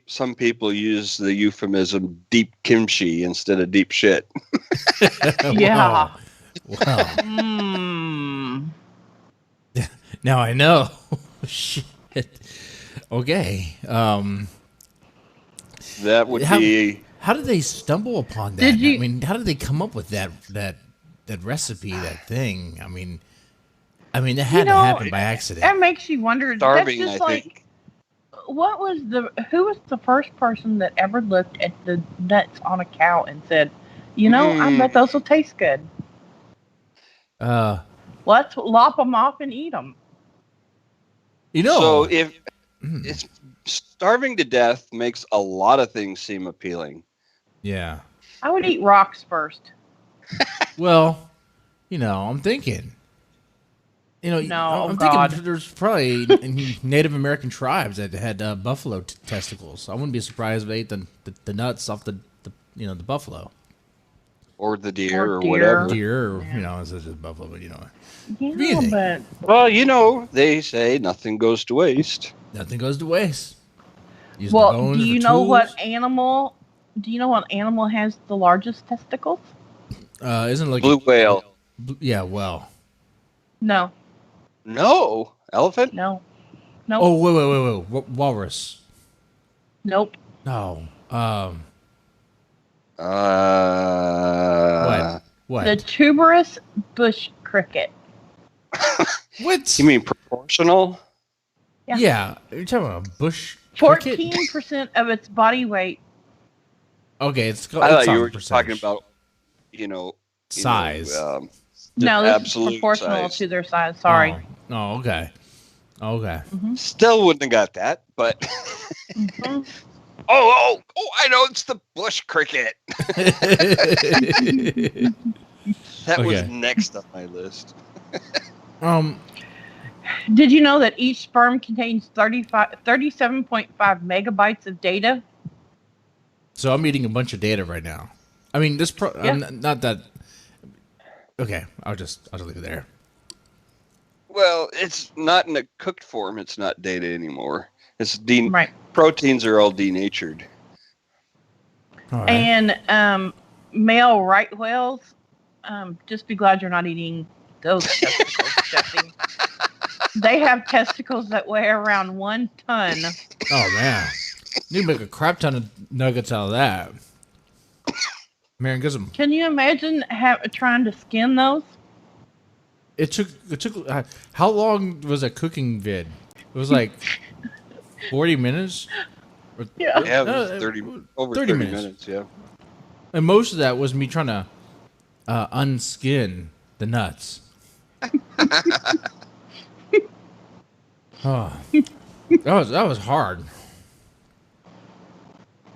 some people use the euphemism deep kimchi instead of deep shit. Yeah. Wow. Now I know. Shit. Okay. That would be. How did they stumble upon that? Did you- I mean, how did they come up with that recipe, that thing? I mean, that had to happen by accident. That makes you wonder. Starving, That's just I like, think. who was the first person that ever looked at the nuts on a cow and said, I bet those will taste good. Let's lop them off and eat them. So if it's starving to death makes a lot of things seem appealing. Yeah. I would eat rocks first. Well, I'm thinking. No, I'm God. thinking there's probably Native American tribes that had buffalo testicles. I wouldn't be surprised if they ate the nuts off the buffalo. Or the deer or deer. whatever. Deer, or, it's just buffalo, but Yeah, but Well, they say nothing goes to waste. nothing goes to waste. Use the well, bones do for you know tools. what animal? Do you know what animal has the largest testicles? Isn't it like Blue whale. Yeah, well. No, No. Elephant? no, nope, Oh, wait. Walrus. nope. No. What? The tuberous bush cricket. What? You mean proportional? Yeah. You're talking about a bush cricket? 14% of its body weight. Okay, it's I thought it's you on were just talking about, size. No, this is absolute proportional size. to their size. Sorry. Oh, okay. Okay. Still wouldn't have got that, but Mhm. oh, I know it's the bush cricket. That was Okay. next on my list. Did you know that each sperm contains 37.5 megabytes of data? So I'm eating a bunch of data right now. I mean, I'm not that. Okay, I'll just leave it there. Well, it's not in a cooked form. It's not data anymore. It's Right. proteins are all denatured. All right. And male right whales, just be glad you're not eating those testicles, Jesse. They have testicles that weigh around 1 ton. Oh man, you can make a crap ton of nuggets out of that. Man, get some. Can you imagine trying to skin those? It took. How long was that cooking vid? It was like 40 minutes. Yeah. Yeah, it was over 30 minutes. Yeah. And most of that was me trying to unskin the nuts. Oh, that was hard.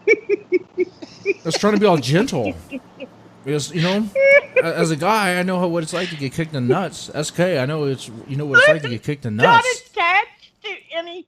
I was trying to be all gentle. Because, as a guy, I know what it's like to get kicked in the nuts. SK, I know what it's like to get kicked in the Not nuts. attached to anything.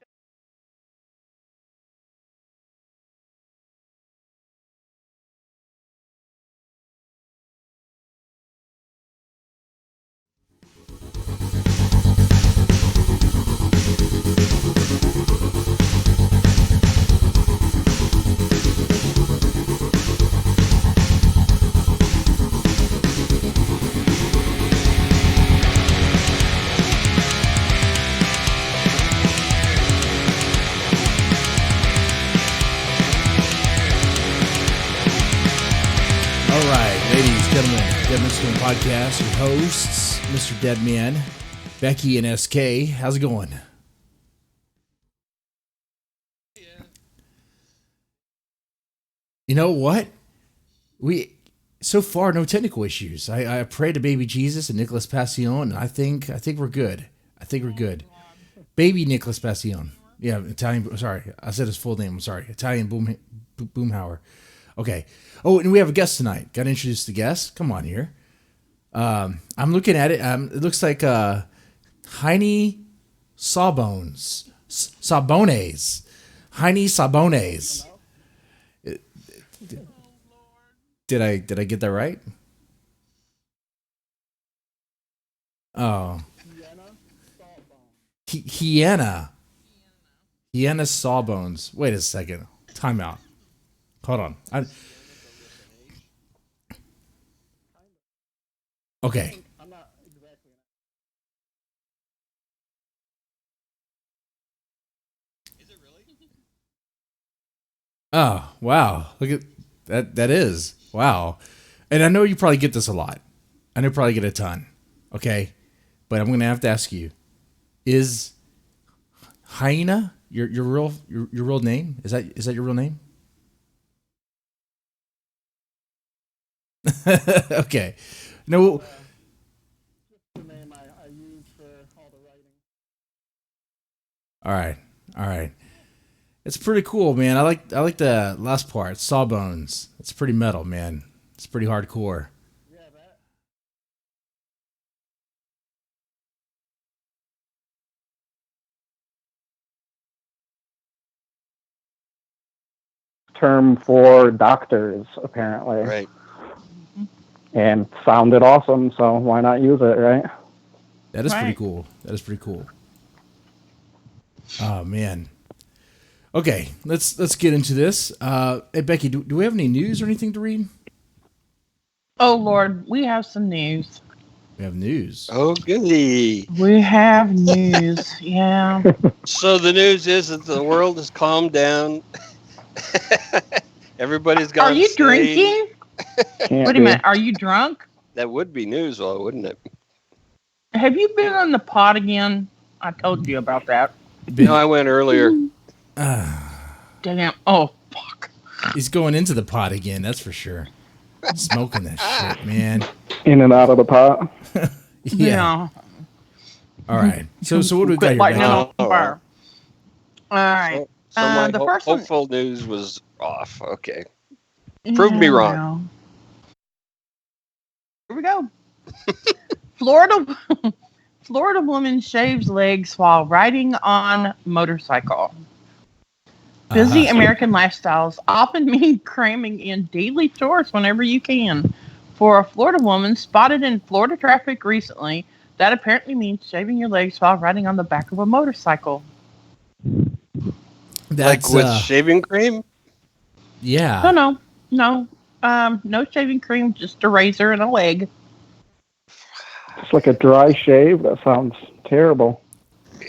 All right, ladies, gentlemen, Deadman Swim Podcast, your hosts, Mr. Deadman, Becky, and SK. How's it going? You know what? So far no technical issues. I pray to baby Jesus and Nicholas Passion, and I think we're good. I think we're good. Baby Nicholas Passion. Yeah, Italian. Sorry, I said his full name. I'm sorry, Italian Boomhauer. Okay. Oh, and we have a guest tonight. Got to introduce the guest. Come on here. I'm looking at it. It looks like Hyane Sawbones. Sawbones. Hyane Sawbones. Did I get that right? Oh. Hyäne Sawbones. Wait a second. Time out. Hold on. Okay. Oh, wow. Look at that. That is. Wow. And I know you probably get this a lot. I know you probably get a ton. Okay. But I'm going to have to ask you, is Hyena your real name? Is that your real name? Okay. No. The name I use for all the writing. All right. All right. It's pretty cool, man. I like the last part, Sawbones. It's pretty metal, man. It's pretty hardcore. Yeah, that. Term for doctors, apparently. Right. And sounded awesome, so why not use it, right? That is pretty Right. cool. That is pretty cool. Oh man. Okay, let's get into this. Hey Becky, do we have any news or anything to read? Oh Lord, we have some news. We have news. Oh, goody. We have news. Yeah. So the news is that the world has calmed down. Everybody's gone. Are you sane. drinking? Can't Wait a be. minute. Are you drunk? That would be news, well, wouldn't it? Have you been on the pod again? I told you about that. No, I went earlier. Damn. Oh, fuck. He's going into the pot again, that's for sure. Smoking that shit, man. In and out of the pot. Yeah. All right. So what do we got Quit here, lighting it Becky? on fire. All right. So my the first one- hopeful news was off. Okay. Prove me wrong. well. Here we go. Florida woman shaves legs while riding on motorcycle. Busy American lifestyles often mean cramming in daily chores whenever you can. For a Florida woman spotted in Florida traffic recently, that apparently means shaving your legs while riding on the back of a motorcycle. That's, Like with shaving cream? yeah. No. No shaving cream, just a razor and a leg. It's like a dry shave. That sounds terrible.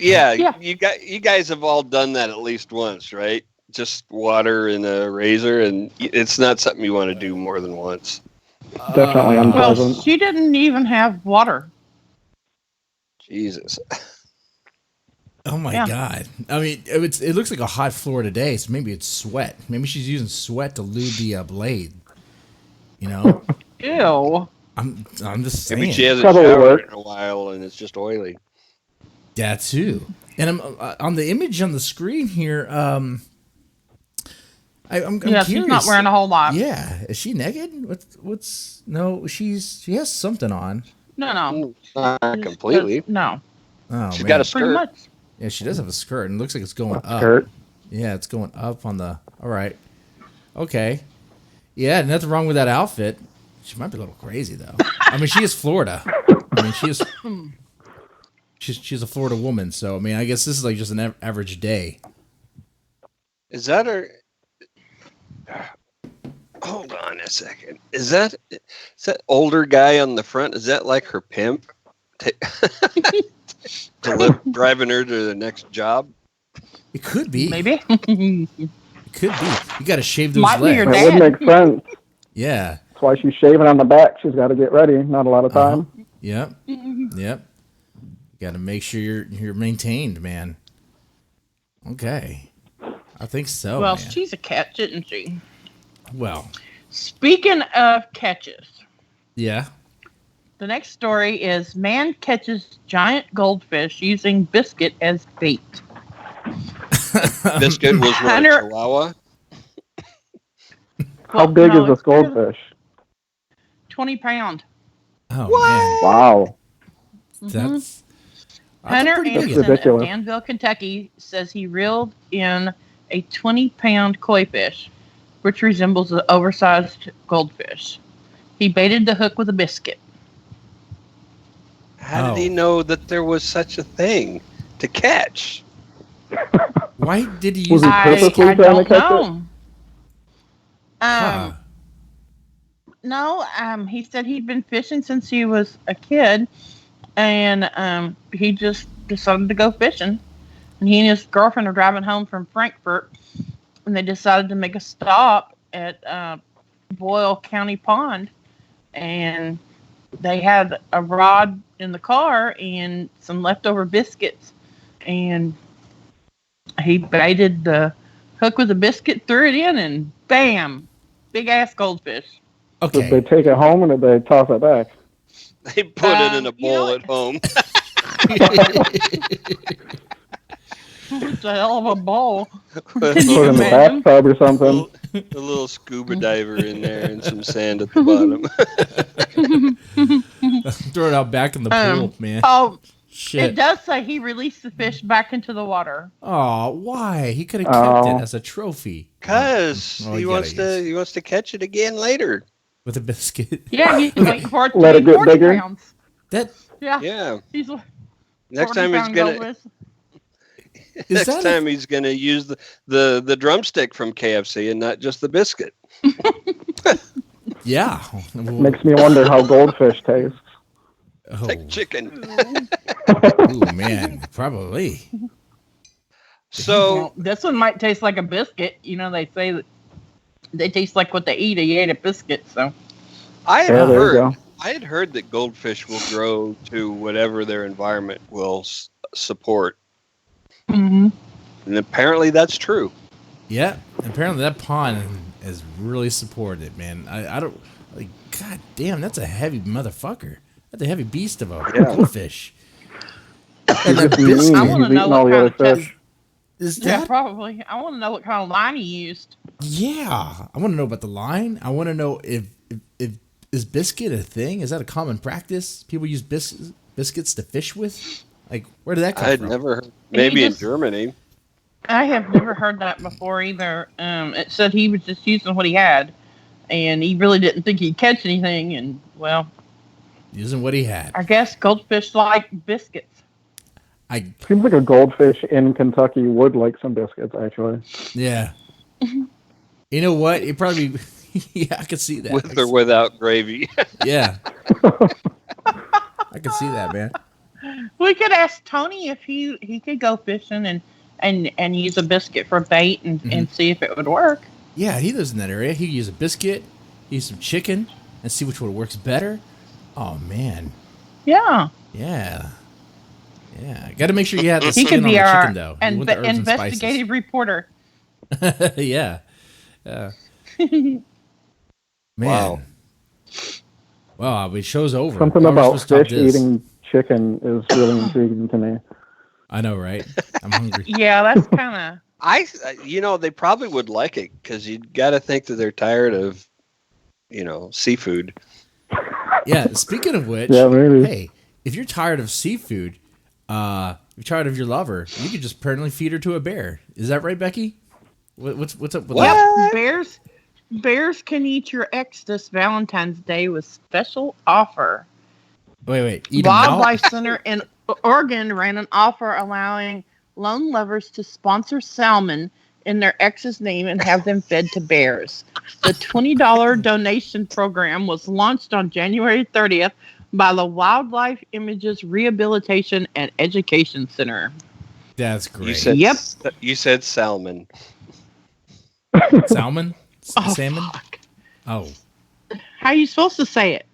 Yeah, Yeah. you guys have all done that at least once, right? Just water and a razor, and it's not something you want to do more than once. Definitely Well, unpleasant. she didn't even have water. Jesus. Oh my Yeah. God! I mean, it looks like a hot Florida day, so maybe it's sweat. Maybe she's using sweat to lube the blade. You know, Ew. I'm just saying. Maybe she hasn't Probably showered work. in a while, and it's just oily. That too. And I'm on the image on the screen here. I'm Yeah, curious. she's not wearing a whole lot. Yeah, is she naked? What's no? She has something on. No. Not completely. No. Oh, She's man. got a Pretty skirt. much. Yeah, she does have a skirt, and it looks like it's going up. Skirt. Yeah, it's going up on the. All right. Okay. Yeah, nothing wrong with that outfit. She might be a little crazy though. I mean, she is Florida. I mean, she's a Florida woman, so I mean, I guess this is like just an average day. Is that her? Hold on a second. Is that older guy on the front? Is that like her pimp? Driving her to the next job? It could be. Maybe. It could be. You got to shave those Might be legs. your That dad. would make sense. Yeah. That's why she's shaving on the back. She's got to get ready. Not a lot of time. Yep. Yep. Got to make sure you're maintained, man. Okay. I think so. Well, man. she's a catch, isn't she? Well, Speaking of catches, yeah. the next story is man catches giant goldfish using biscuit as bait. Biscuit was what, a Hunter- Chihuahua? How Well, big no, is this it's really goldfish? 20 pound. Oh Wow. man, that's Hunter pretty big. Anderson of ridiculous. Danville, Kentucky says he reeled in a 20-pound koi fish, which resembles an oversized goldfish. He baited the hook with a biscuit. How did Oh. he know that there was such a thing to catch? Why did he Was use he it? purposely I trying to don't catch know. Huh. No, he said he'd been fishing since he was a kid, and he just decided to go fishing. And he and his girlfriend are driving home from Frankfurt, and they decided to make a stop at Boyle County Pond, and they had a rod in the car and some leftover biscuits, and he baited the hook with a biscuit, threw it in, and bam, big ass goldfish. Okay. Did they take it home, or did they toss it back? They put it in a bowl at home. It's a hell of a bowl. Put it in the bathtub or something. A little scuba diver in there and some sand at the bottom. Throw it out back in the pool, man. Oh, shit! It does say he released the fish back into the water. Oh, why? He could have kept it as a trophy. Cause he wants to catch it again later with a biscuit. Yeah, he's waiting for it to let be it get 40 bigger. pounds. Yeah. He's Next time he's gonna. Next time he's gonna use the drumstick from KFC and not just the biscuit. Yeah. Makes me wonder how goldfish taste. Oh. Like chicken. Ooh, man, probably. So this one might taste like a biscuit. You know, they say that they taste like what they eat. He ate a biscuit, so. I had heard that goldfish will grow to whatever their environment will support. Mm-hmm. And apparently that's true. Yeah, apparently that pond is really supported, man. I don't like. God damn, that's a heavy motherfucker. That's a heavy beast of a goldfish. And that biscuit, I want to know what kind of fish. Is that? Yeah, probably. I want to know what kind of line he used. Yeah, I want to know about the line. I want to know if is biscuit a thing? Is that a common practice? People use biscuits to fish with? Like, where did that come from? I'd never heard. Maybe in Germany. I have never heard that before either. It said he was just using what he had, and he really didn't think he'd catch anything, and, well... Using what he had. I guess goldfish like biscuits. Seems like a goldfish in Kentucky would like some biscuits, actually. Yeah. You know what? It probably... yeah, I could see that. With or without gravy. Yeah. I could see that, man. We could ask Tony if he could go fishing and use a biscuit for bait and see if it would work. Yeah, he lives in that area. He could use a biscuit, use some chicken, and see which one works better. Oh, man. Yeah. Yeah. Yeah. Got to make sure you have the skin on the chicken, though. He could be our investigative reporter. Yeah. Man. Wow. I mean, show's over. Something about fish eating chicken is really intriguing to me. I know, right? I'm hungry. Yeah, that's kind of... they probably would like it because you got to think that they're tired of, seafood. Yeah, speaking of which, hey, if you're tired of seafood, if you're tired of your lover, you could just permanently feed her to a bear. Is that right, Becky? What's up with that? Bears can eat your ex this Valentine's Day with special offer. Wait. Wildlife Center in Oregon ran an offer allowing lone lovers to sponsor salmon in their ex's name and have them fed to bears. The $20 donation program was launched on January 30th by the Wildlife Images Rehabilitation and Education Center. That's great. You said salmon. Salmon? Oh, salmon? Fuck. Oh. How are you supposed to say it?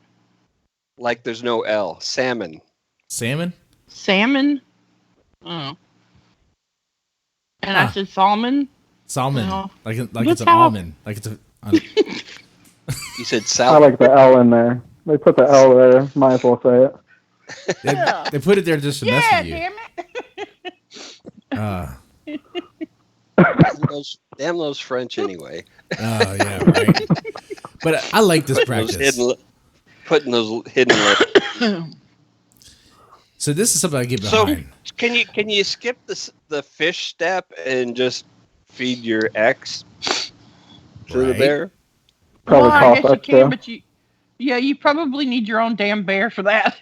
Like there's no L. Salmon. Salmon? Salmon? Oh. And I said salmon? Salmon. Oh. Like it's an almond. Like it's a... You said salmon. I like the L in there. They put the L there. Might as well say it. They put it there just to mess with you. Damn it. Damn those French anyway. Oh, yeah, right. But I like this practice. Putting those hidden lips. So this is something I get behind. So can you skip the fish step and just feed your ex to the bear? Well, I guess you can, but you probably need your own damn bear for that.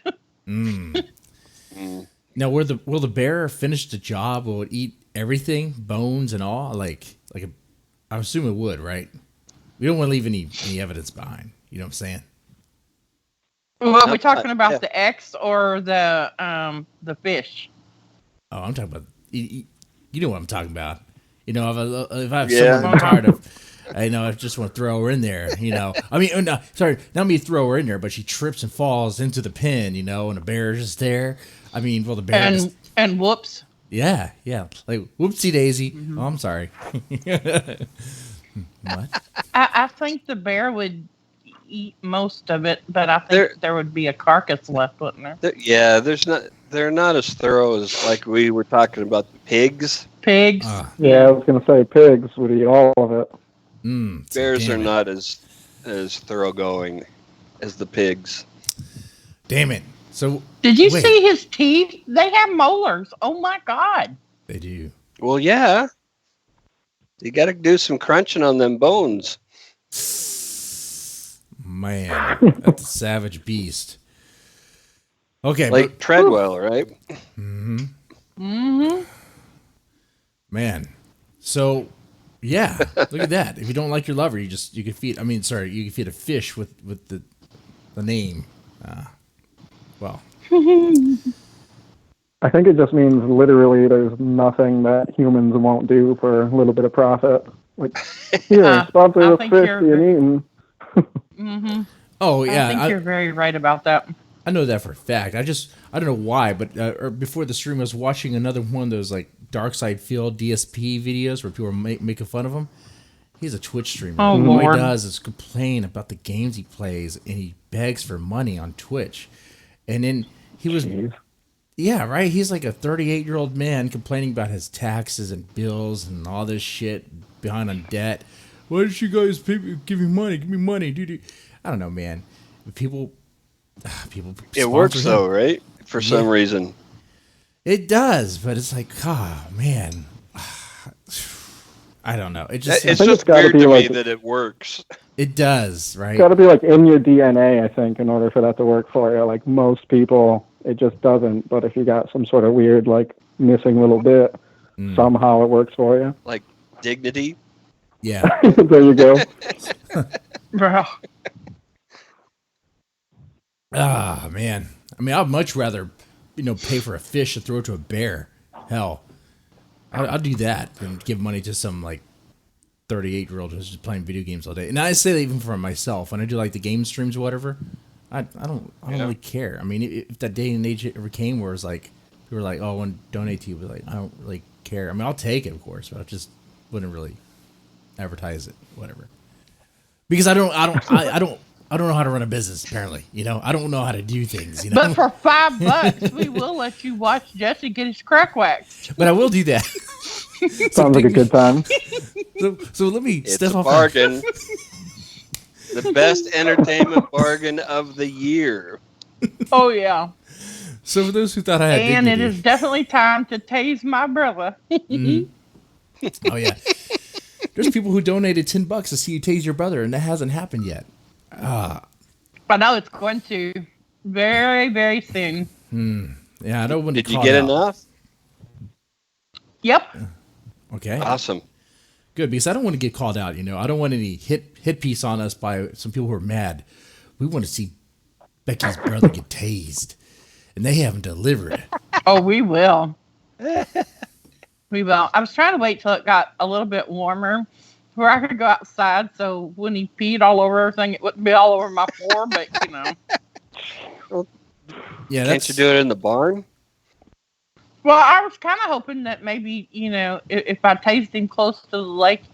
Now, will the bear finish the job? Will it eat everything, bones and all? I assume it would, right? We don't want to leave any evidence behind. You know what I'm saying? Well, are we talking about the X or the fish? Oh, I'm talking about you know what I'm talking about. You know, if I have someone I'm tired of, I just want to throw her in there. You know, I mean, no, sorry, not me throw her in there, but she trips and falls into the pen. You know, and the bear is just there. I mean, well, the bear and whoops. Yeah, like whoopsie daisy. Mm-hmm. Oh, I'm sorry. What? I think the bear would eat most of it, but I think there would be a carcass left, wouldn't there? Yeah, they're not as thorough as like we were talking about the pigs. Pigs. Yeah, I was going to say pigs would eat all of it. Bears are not as thoroughgoing as the pigs. Damn it. So did you see his teeth? They have molars. Oh my God. They do. Well, yeah. You got to do some crunching on them bones. Man, that's a savage beast. Okay, like Treadwell, right? Mm-hmm. Mm-hmm. Man, so yeah, look at that. If you don't like your lover, you can feed. You can feed a fish with the name. Well, I think it just means literally there's nothing that humans won't do for a little bit of profit. Like, here, sponsor this fish being eaten. Mm-hmm. Oh yeah, I think you're very right about that. I know that for a fact. I don't know why, but before the stream, I was watching another one of those like Dark Side Field DSP videos where people are making fun of him. He's a Twitch streamer. Oh, All Lord. he does is complain about the games he plays, and he begs for money on Twitch. And then he was, yeah, right. He's like a 38-year-old man complaining about his taxes and bills and all this shit, behind on debt. Why did you guys give me money? Give me money, dude. I don't know, man. People. It works though, right? For some reason, it does. But it's like, oh man, I don't know. It's just weird to me that it works. It does, right? It's got to be like in your DNA, I think, in order for that to work for you. Like most people, it just doesn't. But if you got some sort of weird, like missing little bit, somehow it works for you. Like dignity. Yeah. There you go. Bro. Ah, man. I mean, I'd much rather, pay for a fish to throw to a bear. Hell, I'll do that than give money to some like 38-year-old who's just playing video games all day. And I say that even for myself when I do like the game streams or whatever. I don't really care. I mean, if that day and age ever came where it's like people were like, "Oh, I want to donate to you," but like I don't really care. I mean, I'll take it, of course, but I just wouldn't really advertise it, whatever. Because I don't know how to run a business, apparently. I don't know how to do things, But for $5, we will let you watch Jesse get his crack waxed. But I will do that. Sounds like a good time. So let me step off. Bargain. The best entertainment bargain of the year. Oh, yeah. So for those who thought I had And dignity, it is definitely time to tase my brother. Mm-hmm. Oh, yeah. There's people who donated $10 to see you tase your brother, and that hasn't happened yet. I know it's going to very, very soon. Yeah, I don't want to. Did you get enough? Yep. Okay. Awesome. Good, because I don't want to get called out. I don't want any hit piece on us by some people who are mad. We want to see Becky's brother get tased, and they haven't delivered. Oh, we will. We will. I was trying to wait till it got a little bit warmer where I could go outside, so when he peed all over everything, it wouldn't be all over my floor, but, Yeah, Can't you do it in the barn? Well, I was kind of hoping that maybe, if I tased him close to the lake,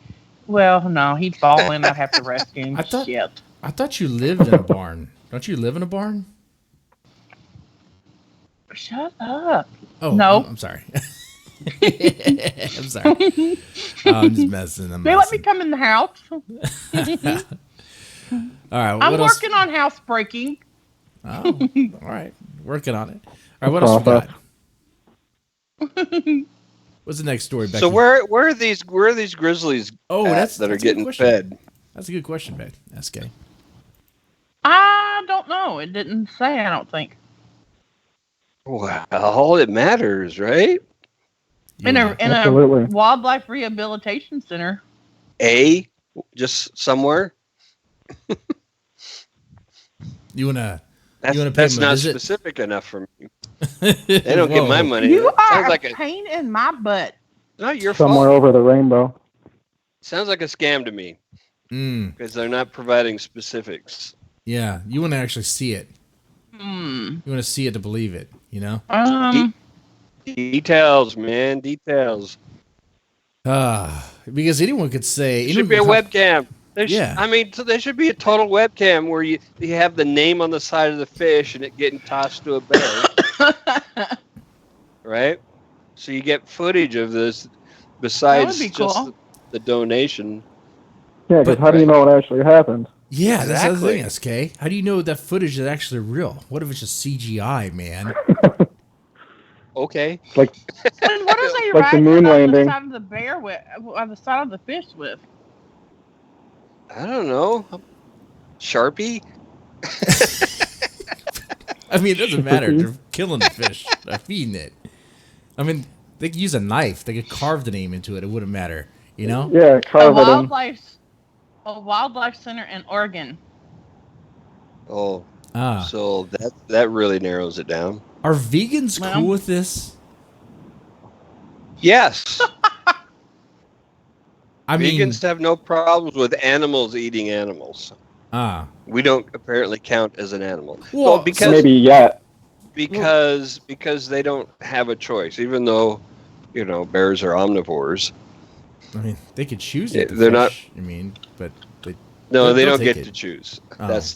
well, no, he'd fall in. I'd have to rescue him. I thought you lived in a barn. Don't you live in a barn? Shut up. Oh, no. I'm sorry. I'm sorry. I'm just messing. They let me come in the house. All right. I'm working on housebreaking. Oh, all right. Working on it. All right. What else we got? What's the next story, Becky? So where are these grizzlies? That are getting fed? That's a good question, Becky. SK. I don't know. It didn't say. I don't think. Well, it matters, right? In a wildlife rehabilitation center. A just somewhere. You wanna That's, pay that's them a not visit? specific enough for me. They don't get my Whoa. money. You That are sounds like a pain in my butt. not your Somewhere fault. over the rainbow. Sounds like a scam to me Mm, because they're not providing specifics. yeah, you want to actually see it. Hmm. You want to see it to believe it. You know. Details, man, details. Because anyone could say It should be a webcam. Yeah. I mean, so there should be a total webcam where you have the name on the side of the fish and it getting tossed to a bear, right? So you get footage of this besides be just cool. the donation. Yeah, because But- how do you know it actually happened? Yeah, that's the other Exactly. thing, SK. How do you know that footage is actually real? What if it's just CGI, man? Okay. Like, And what are they Like the riding moon it on landing. the side of the bear with, on the side of the fish with? I don't know. Sharpie? I mean, it doesn't matter. They're killing the fish. They're feeding it. I mean, they could use a knife. They could carve the name into it. It wouldn't matter. You know? yeah, carve it in. A wildlife center in Oregon. Oh, Ah. so that really narrows it down. Are vegans Well- cool with this? Yes. I mean, Vegans have no problems with animals eating animals. We don't apparently count as an animal. Well, because Maybe yet. because they don't have a choice, even though bears are omnivores. I mean, they could choose Yeah, it. they're not- I mean, but they. No, they They'll don't take get it. to choose. Oh. That's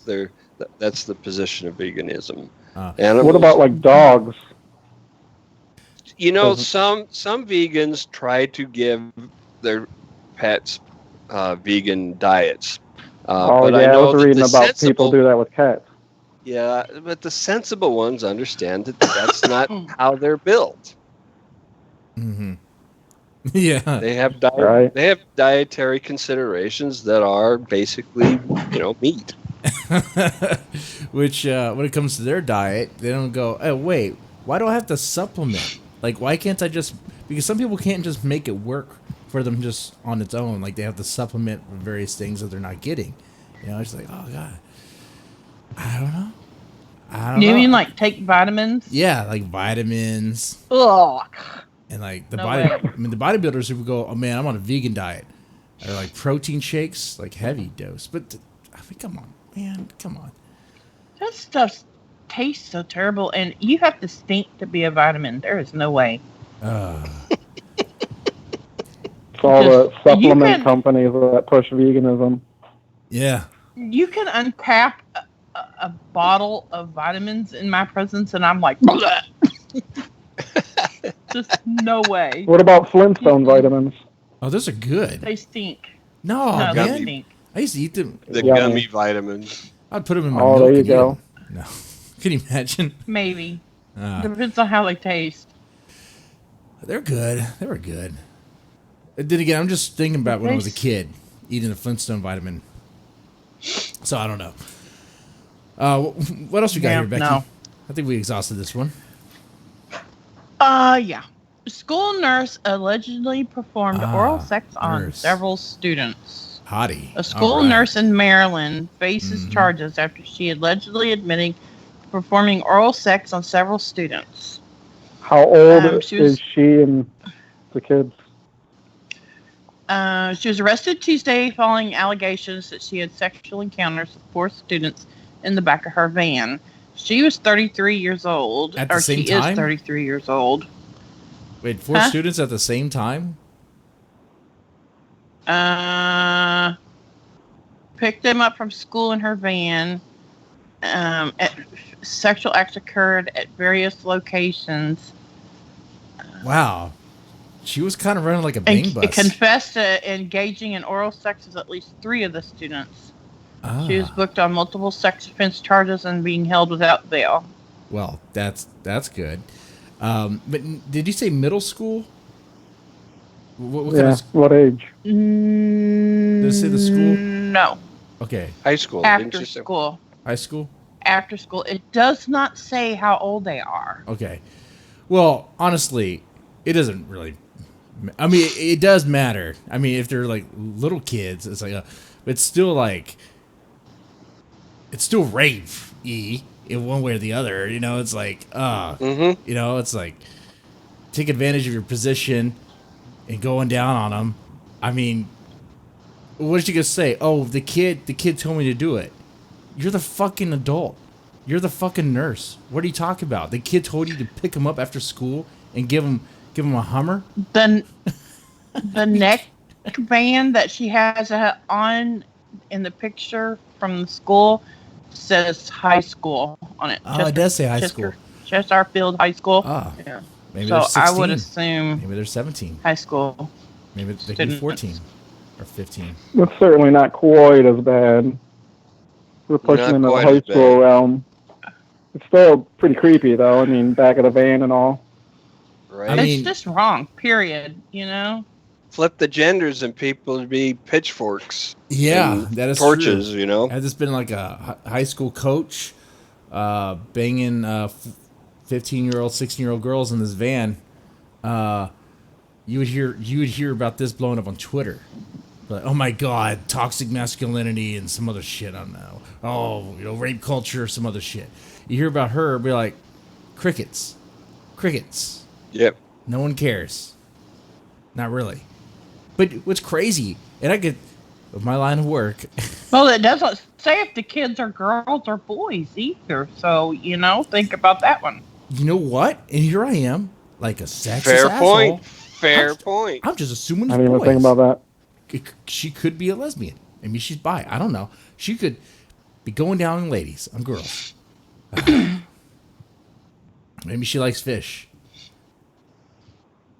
the position of veganism. Ah. Animals, What about like dogs? Doesn't- some vegans try to give their pets vegan diets. Oh But yeah, I know was that reading the about sensible, people do that with cats. Yeah, but the sensible ones understand that that's not how they're built. Mm-hmm. Yeah. They have Right. they have dietary considerations that are basically meat. Which, when it comes to their diet, they don't go, oh, wait, why do I have to supplement? Like, why can't I just... Because some people can't just make it work for them just on its own. Like, they have to supplement with various things that they're not getting. It's like, oh, God. I don't know. You mean like take vitamins? Yeah, like vitamins. Ugh. And like the No body... way. I mean, the bodybuilders who go, oh, man, I'm on a vegan diet. Or like protein shakes, like heavy dose. But, I mean, come on, man. Come on. That stuff tastes so terrible, and you have to stink to be a vitamin. There is no way. It's all the Just- supplement you can- companies that push veganism. Yeah. You can uncap a bottle of vitamins in my presence, and I'm like, bleh. Just no way. What about Flintstone vitamins? Oh, those are good. They stink. No, No, they man. stink. I used to eat them. The Yummy. gummy vitamins. I'd put them in my Oh, milk there you and eat go. 'em. No. Can you imagine? Maybe. Ah, Depends on how they taste. they're good. They were good. Then again, I'm just thinking about when I was a kid eating the Flintstone vitamin. So I don't know. What else we got Yeah, here, Becky? no. I think we exhausted this one. Yeah. School nurse allegedly performed oral sex on nurse. several students. Hottie. A school All right. nurse in Maryland faces charges after she allegedly admitting to performing oral sex on several students. How old she was- is she and the kids? She was arrested Tuesday following allegations that she had sexual encounters with 4 students in the back of her van. She was 33 years old. At the same she time? is 33 years old. Wait, 4 Huh? students at the same time? Picked them up from school in her van. Sexual acts occurred at various locations. Wow. She was kind of running like a bang And bus. confessed to engaging in oral sex with at least 3 of the students. She was booked on multiple sex offense charges and being held without bail. Well, that's good. But did you say middle school? What kind Yeah. of What age? Did it say the school? No. Okay, High school. didn't After you say? school. high school. After school. It does not say how old they are. Okay. Well, honestly, it doesn't really I mean, it does matter. I mean, if they're like little kids, it's like, it's still like, it's still rape in one way or the other. You know, it's like, you know, it's like take advantage of your position and going down on them. I mean, what did you gonna say? Oh, the kid told me to do it. You're the fucking adult. You're the fucking nurse. What are you talking about? The kid told you to pick him up after school and give him a Hummer. The neck band that she has on in the picture from the school says high school on it. Oh, it does say high school. Chesterfield High School. Ah, yeah. Maybe So they're 16. I would assume Maybe they're 17. high school. Maybe they could be 14 or 15. It's certainly not quite as bad. We're pushing into the high school realm. It's still pretty creepy, though. I mean, back of the van and all. Right. It's just wrong, period, you know? Flip the genders and people would be pitchforks. Yeah, that is torches, true. you know? Had this been like a high school coach banging 15-year-old, 16-year-old girls in this van, you would hear about this blowing up on Twitter. Like, oh my God, toxic masculinity and some other shit. I don't know. Oh, you know, rape culture, some other shit. You hear about her, be like, crickets. Yep. No one cares. Not really. But what's crazy, and I get with my line of work. Well, it doesn't say if the kids are girls or boys either. So, you know, think about that one. You know what? And here I am, like a sexist Fair asshole. point. I'm just assuming it's I didn't even boys. think about that. She could be a lesbian. Maybe she's bi. I don't know. She could be going down on ladies, on girls. Maybe she likes fish.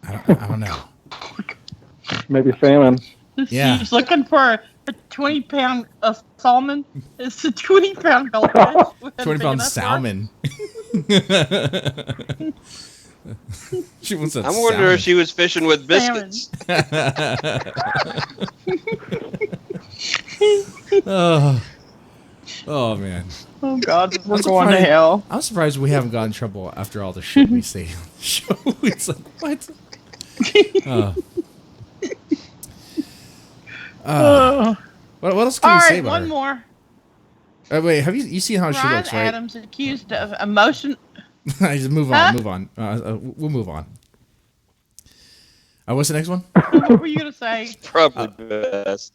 I don't know. Maybe salmon. Yeah. She's looking for a 20-pound salmon. It's a 20-pound goldfish. 20-pound salmon. She wants a I'm wondering if she was fishing with biscuits. Oh man. Oh God, we're going to hell. I'm surprised we haven't gotten in trouble after all the shit we say on the show. It's like, what? What else can we say about her? One more. Wait, have you seen how she looks, right? Adams accused of emotion. Just move on. We'll move on. What's the next one? What were you gonna say? Probably best.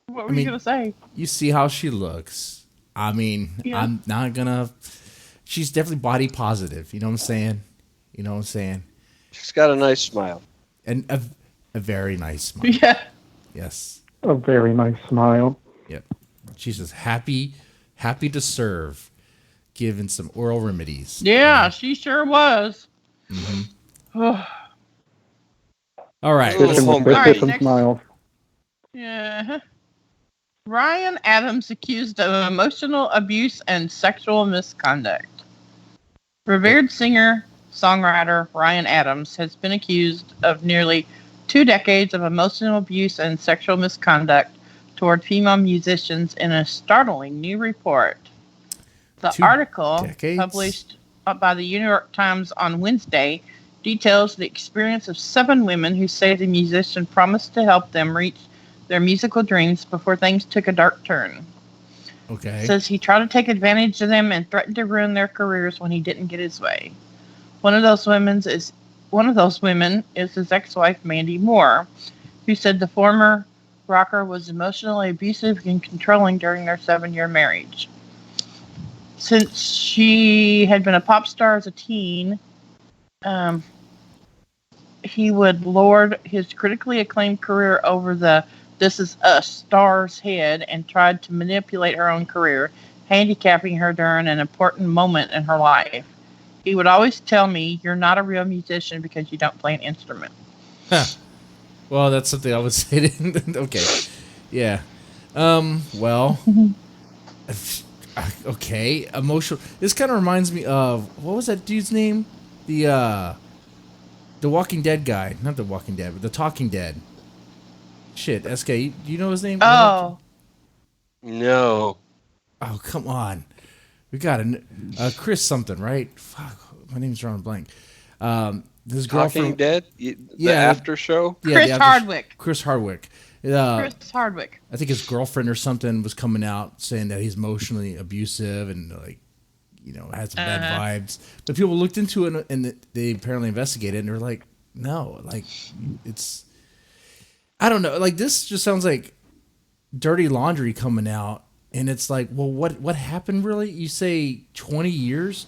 What were you gonna say? You see how she looks. I mean, Yeah. I'm not gonna. She's definitely body positive. You know what I'm saying? She's got a nice smile. And a very nice smile. Yeah. Yes. A very nice smile. Yep. She's just happy to serve, given some oral remedies. Yeah, she sure was. All right. Fishing with biscuits and next. smiles. Yeah. Ryan Adams accused of emotional abuse and sexual misconduct. Revered singer, songwriter Ryan Adams has been accused of nearly 2 decades of emotional abuse and sexual misconduct toward female musicians in a startling new report. The 2 article, decades? published by the New York Times on Wednesday, details the experience of 7 women who say the musician promised to help them reach their musical dreams before things took a dark turn. Okay. It says he tried to take advantage of them and threatened to ruin their careers when he didn't get his way. One of those women is his ex-wife Mandy Moore, who said the former rocker was emotionally abusive and controlling during their 7-year marriage. Since she had been a pop star as a teen, he would lord his critically acclaimed career over the This Is Us star's head and tried to manipulate her own career, handicapping her during an important moment in her life. He would always tell me, "You're not a real musician because you don't play an instrument." Huh. Well, that's something I would say. Okay. Yeah. Well. Okay. Emotional. This kind of reminds me of, what was that dude's name? The Walking Dead guy. Not the Walking Dead, but the Talking Dead. Shit, SK, do you know his name? Oh. No. Oh, come on. We got Chris something, right? Fuck, my name's drawing a blank. his Talking girlfriend. Dead? The after show? Yeah, Chris Hardwick. Chris Hardwick. Chris Hardwick. I think his girlfriend or something was coming out saying that he's emotionally abusive and like, had some bad vibes. But people looked into it and they apparently investigated and they're like, no, like it's, I don't know. Like this just sounds like dirty laundry coming out. And it's like, well, what happened really? You say 20 years?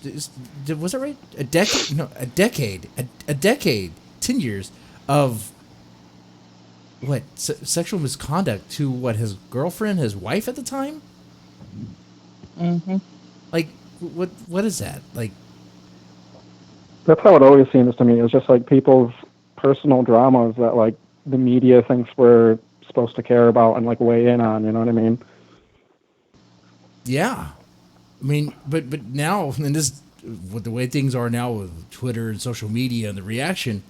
Was that right? A decade? No, a decade. A decade. 10 years of what? Sexual misconduct to what? His girlfriend, his wife at the time? Mm-hmm. Like, what is that? Like, that's how it always seems to me. It's just like people's personal dramas that like the media thinks we're supposed to care about and like weigh in on. You know what I mean? yeah. I mean, but now, and this, with the way things are now with Twitter and social media and the reaction,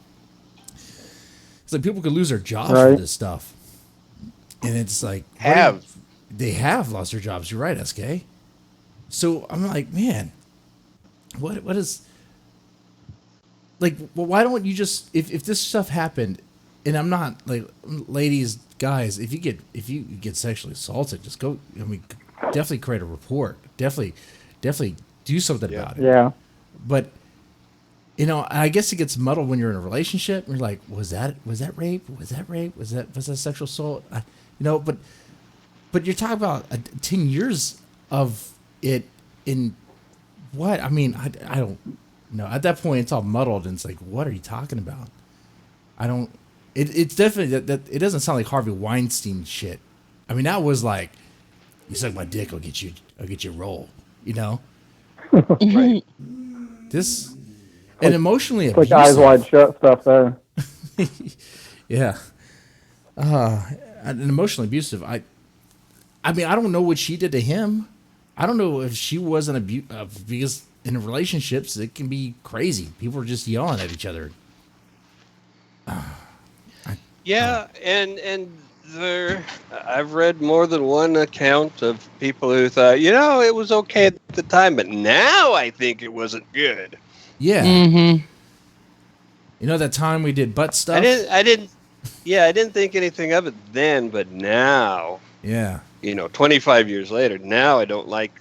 it's like people could lose their jobs for this stuff. And it's like, they have lost their jobs. You're right, SK. So I'm like, man, what is, like, well, why don't you just, if this stuff happened, and I'm not like, ladies, guys, if you get sexually assaulted, just go, I mean, definitely create a report. Definitely do something about it. Yeah. But, I guess it gets muddled when you're in a relationship. And you're like, was that rape? Was that rape? Was that sexual assault? But you're talking about 10 years of it in what? I mean, I don't know. At that point, it's all muddled, and it's like, what are you talking about? I don't. It's definitely that. It doesn't sound like Harvey Weinstein shit. I mean, that was like, you suck my dick, I'll get you a roll. Right. This and emotionally It's abusive. like eyes wide shut stuff there. Yeah. And emotionally abusive. I mean, I don't know what she did to him. I don't know if she wasn't because in relationships it can be crazy. People are just yelling at each other. And there, I've read more than one account of people who thought, it was okay at the time, but now I think it wasn't good. Yeah. Mm-hmm. That time we did butt stuff? I didn't think anything of it then, but now, yeah. 25 years later, now I don't like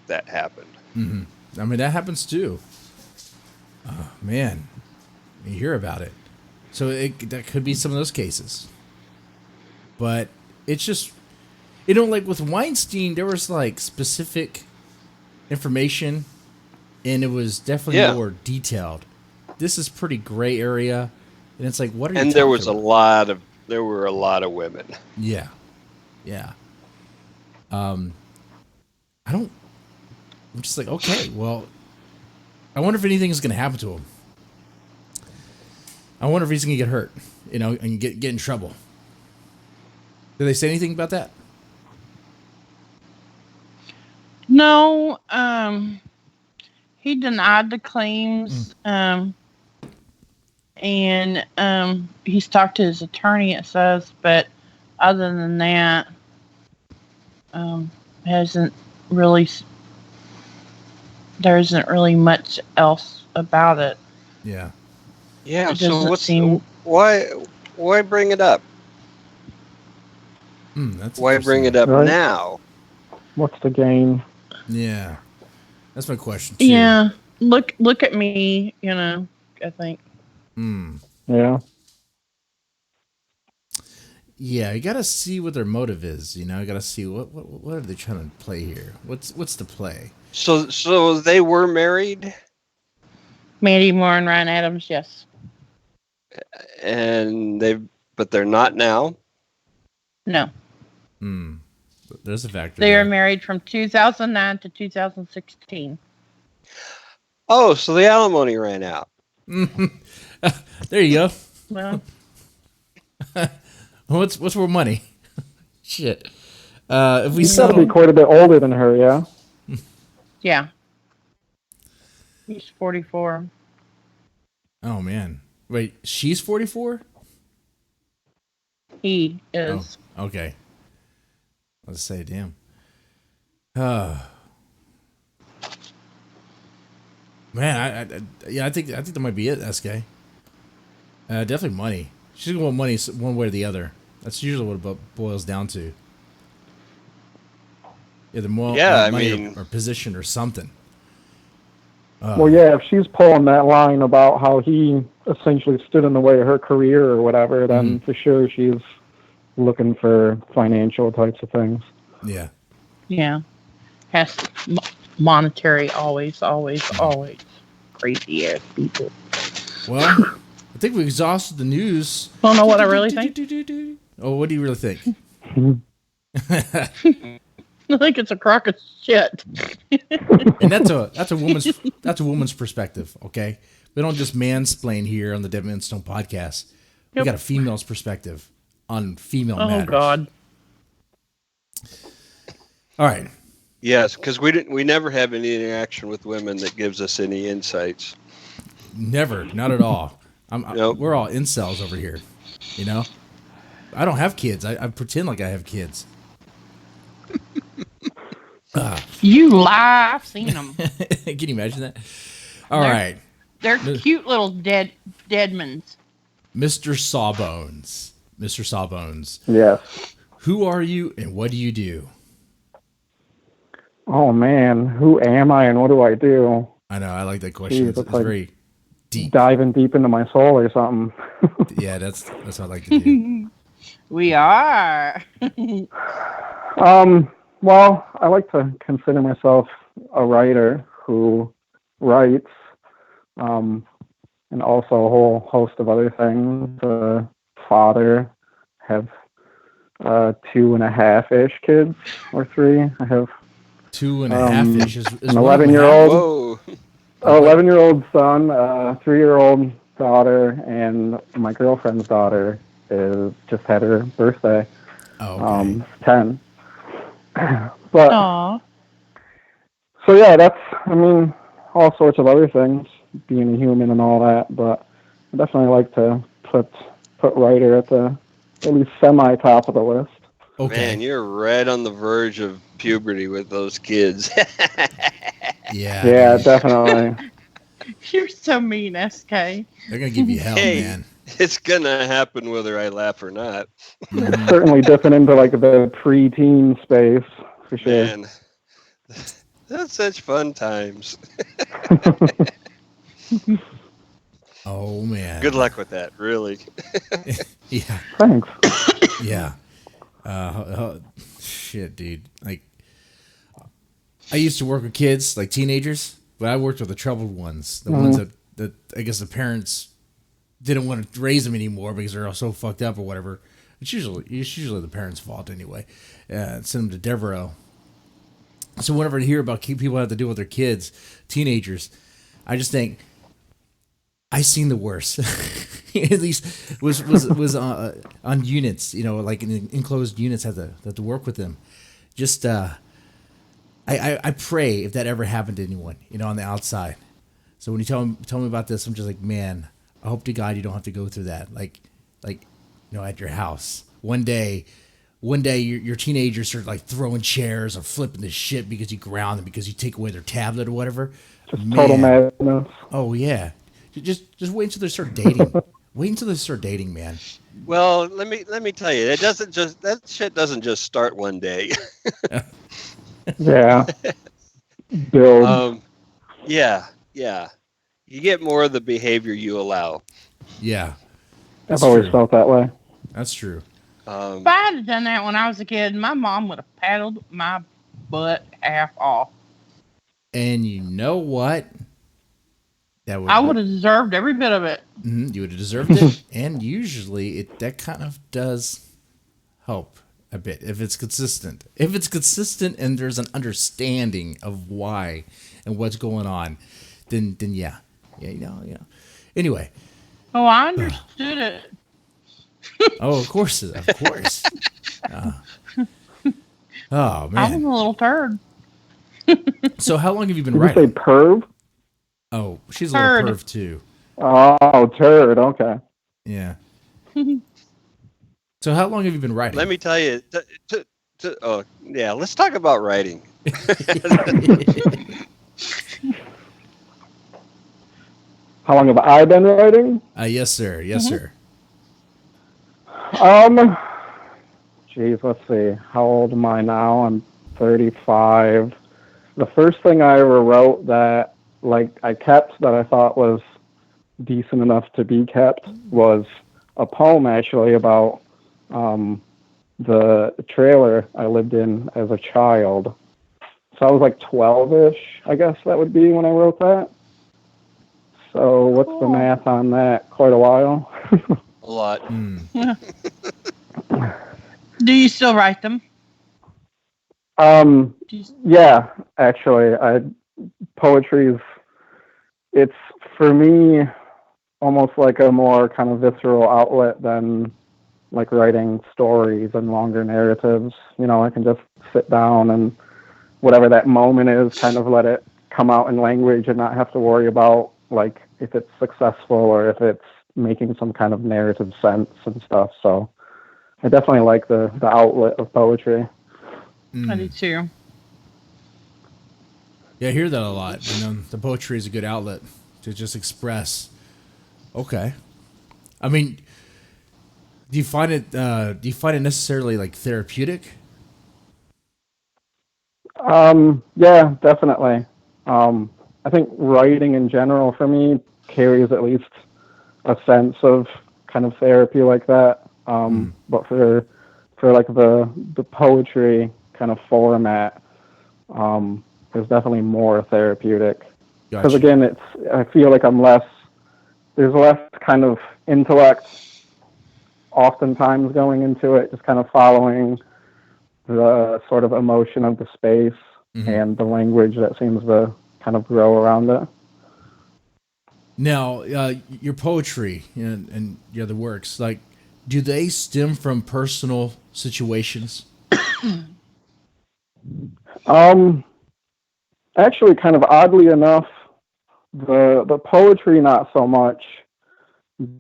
that happened. Mm-hmm. I mean, that happens too. Oh, man. You hear about it. So that could be some of those cases. But it's just, like with Weinstein, there was like specific information and it was definitely more detailed. This is pretty gray area. And it's like, what are you talking about? And there were a lot of women. Yeah. Yeah. I'm just like, okay, well, I wonder if anything is going to happen to him. I wonder if he's going to get hurt, and get in trouble. Did they say anything about that? No, he denied the claims, and he's talked to his attorney, it says, but other than that, there isn't really much else about it. Yeah. Yeah, so why bring it up? Why bring it up now? What's the gain? Yeah. That's my question too. Yeah. Look at me, I think. Yeah. Yeah, you got to see what their motive is, you got to see what are they trying to play here? What's the play? So they were married? Mandy Moore and Ryan Adams, yes. But they're not now? No. There's a factor. They were married from 2009 to 2016. Oh, so the alimony ran out. There you go. Well, what's more money? Shit. If we He's got to be quite a bit older than her, yeah? Yeah. He's 44. Oh, man. Wait, she's 44? He is. Oh, okay. Let's say, damn. Man, I think that might be it, SK. Definitely money. She's gonna want money one way or the other. That's usually what it boils down to. Either more money or position or something. Well, yeah, if she's pulling that line about how he essentially stood in the way of her career or whatever, then for sure she's looking for financial types of things. Yeah. Yeah. Has monetary always. Crazy ass people. Well, I think we exhausted the news. Don't know what I really think. Oh, what do you really think? I think it's a crock of shit. And that's a woman's perspective, okay? We don't just mansplain here on the Deadman Stone podcast. We got a female's perspective on female matters. Oh God. All right. Yes, because we never have any interaction with women that gives us any insights. Never, not at all. Nope. We're all incels over here, you know? I don't have kids. I pretend like I have kids. You lie. I've seen them. Can you imagine that? All right. They're cute little deadmans. Mr. Sawbones. Mr. Sawbones. Yes. Who are you and what do you do? Oh, man. Who am I and what do I do? I know. I like that question. Jeez, it's very deep. Diving deep into my soul or something. Yeah, that's what I like to do. We are. Well, I like to consider myself a writer who writes, and also a whole host of other things. Father, have 2.5-ish kids or 3. I have 2.5-ish is an 11-year-old. Whoa. 11-year-old son, 3-year-old daughter, and my girlfriend's daughter just had her birthday. Oh, okay. 10. But Aww. so yeah, that's all sorts of other things, being a human and all that. But I definitely like to put writer at least semi top of the list. Okay. Man, you're right on the verge of puberty with those kids. Yeah. Yeah, definitely. You're so mean, SK. They're gonna give you hell, Hey. man. It's gonna happen whether I laugh or not. It's certainly dipping into like the pre-teen space for sure. Man, that's such fun times. Oh man. Good luck with that, really. Yeah. Thanks. Yeah. Shit, dude. Like, I used to work with kids, like teenagers, but I worked with the troubled ones, the ones that I guess the parents didn't want to raise them anymore because they're all so fucked up or whatever. It's usually the parents' fault anyway. Send them to Devereaux. So whenever I hear about people have to deal with their kids, teenagers, I just think I seen the worst. At least was on units, like in enclosed units, have to work with them. Just I pray if that ever happened to anyone, on the outside. So when you tell me about this, I'm just like, man, I hope to God you don't have to go through that. Like at your house. One day your teenagers start like throwing chairs or flipping the shit because you ground them because you take away their tablet or whatever. Just total madness. Oh yeah. Just wait until they start dating. Wait until they start dating, man. Well, let me tell you, that shit doesn't just start one day. Yeah. Build. Yeah. You get more of the behavior you allow. Yeah. I've always felt that way. That's true. If I had done that when I was a kid, my mom would have paddled my butt half off. And you know what? I would have deserved every bit of it. You would have deserved it. And usually that kind of does help a bit if it's consistent. If it's consistent and there's an understanding of why and what's going on, then yeah. Yeah. Anyway. Oh, I understood it. Oh, of course. Oh, man. I was a little turd. So how long have you been Did you say writing? perv? Oh, she's a little perv too. Oh, turd. Okay. Yeah. So how long have you been writing? Let me tell you. Let's talk about writing. How long have I been writing? Yes, sir. Yes, sir. Geez, let's see. How old am I now? I'm 35. The first thing I ever wrote that I kept that I thought was decent enough to be kept was a poem actually about the trailer I lived in as a child. So I was like 12-ish, I guess that would be when I wrote that. So what's the math on that? Quite a while. A lot. Do you still write them? Yeah, actually, poetry's, it's for me almost like a more kind of visceral outlet than like writing stories and longer narratives. You know, I can just sit down and whatever that moment is, kind of let it come out in language and not have to worry about like if it's successful or if it's making some kind of narrative sense and stuff. So I definitely like the outlet of poetry. I do too. Yeah, I hear that a lot. The poetry is a good outlet to just express. Okay. I mean, do you find it necessarily like therapeutic? Yeah, definitely. I think writing in general for me carries at least a sense of kind of therapy like that. But for like the poetry kind of format, is definitely more therapeutic. Because Gotcha. again, I feel like there's less kind of intellect oftentimes going into it, just kind of following the sort of emotion of the space and the language that seems to kind of grow around it. Now, your poetry and your other works, like, do they stem from personal situations? Actually, kind of oddly enough, the poetry not so much,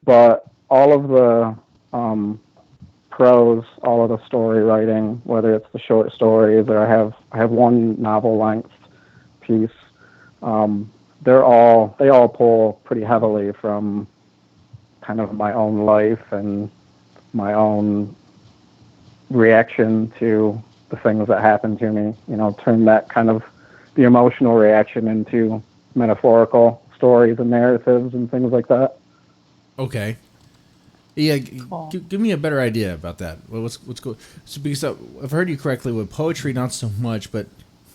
but all of the prose, all of the story writing, whether it's the short stories or I have one novel length piece. They all pull pretty heavily from kind of my own life and my own reaction to the things that happen to me. You know, turn that kind of the emotional reaction into metaphorical stories and narratives and things like that. Okay. Yeah, Cool. give me a better idea about that. What's going? So because I've heard you correctly with poetry, not so much, but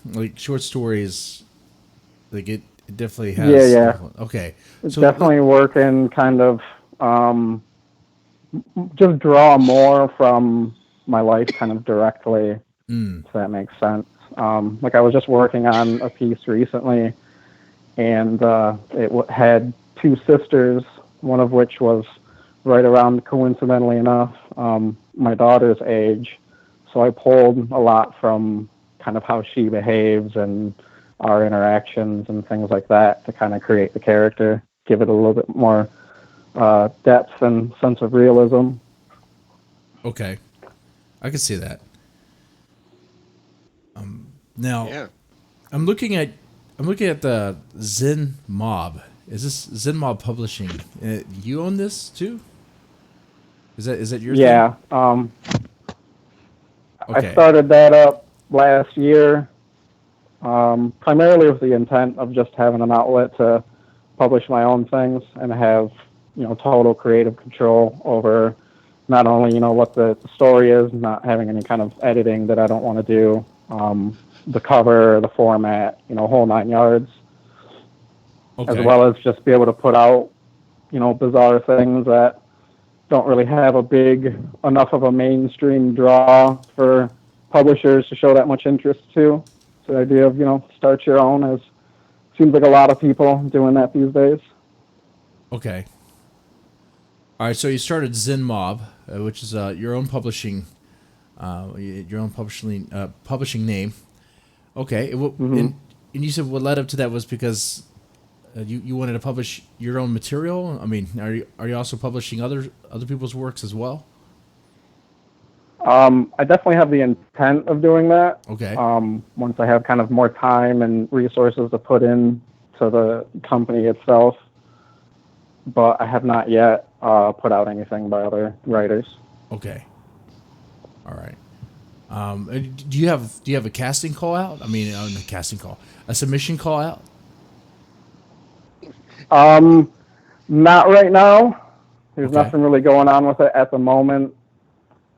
like short stories, like it definitely has. Yeah. Okay. It's So definitely working kind of just draw more from my life kind of directly, if that makes sense. Like I was just working on a piece recently, and it had two sisters, one of which was right around, coincidentally enough, my daughter's age. So I pulled a lot from kind of how she behaves and our interactions and things like that to kind of create the character, give it a little bit more depth and sense of realism. okay, I can see that. Now Yeah. I'm looking at the Zen Mob. Is this Zen Mob Publishing? You own this too? Is that your thing? Yeah. Okay. I started that up last year, primarily with the intent of just having an outlet to publish my own things and have, total creative control over not only, what the story is, not having any kind of editing that I don't want to do, the cover, the format, whole 9 yards, as Okay. well as just be able to put out, bizarre things that don't really have a big enough of a mainstream draw for publishers to show that much interest to. So the idea of, start your own seems like a lot of people doing that these days. Okay. All right. So you started Zen Mob, which is your own publishing, publishing name. Okay. And you said what led up to that was because you wanted to publish your own material. I mean, are you also publishing other people's works as well? I definitely have the intent of doing that. Okay. Once I have kind of more time and resources to put in to the company itself. but I have not yet put out anything by other writers. Okay. All right. Do you have a casting call out? I mean, a casting call, a submission call out? Not right now. There's Okay. nothing really going on with it at the moment.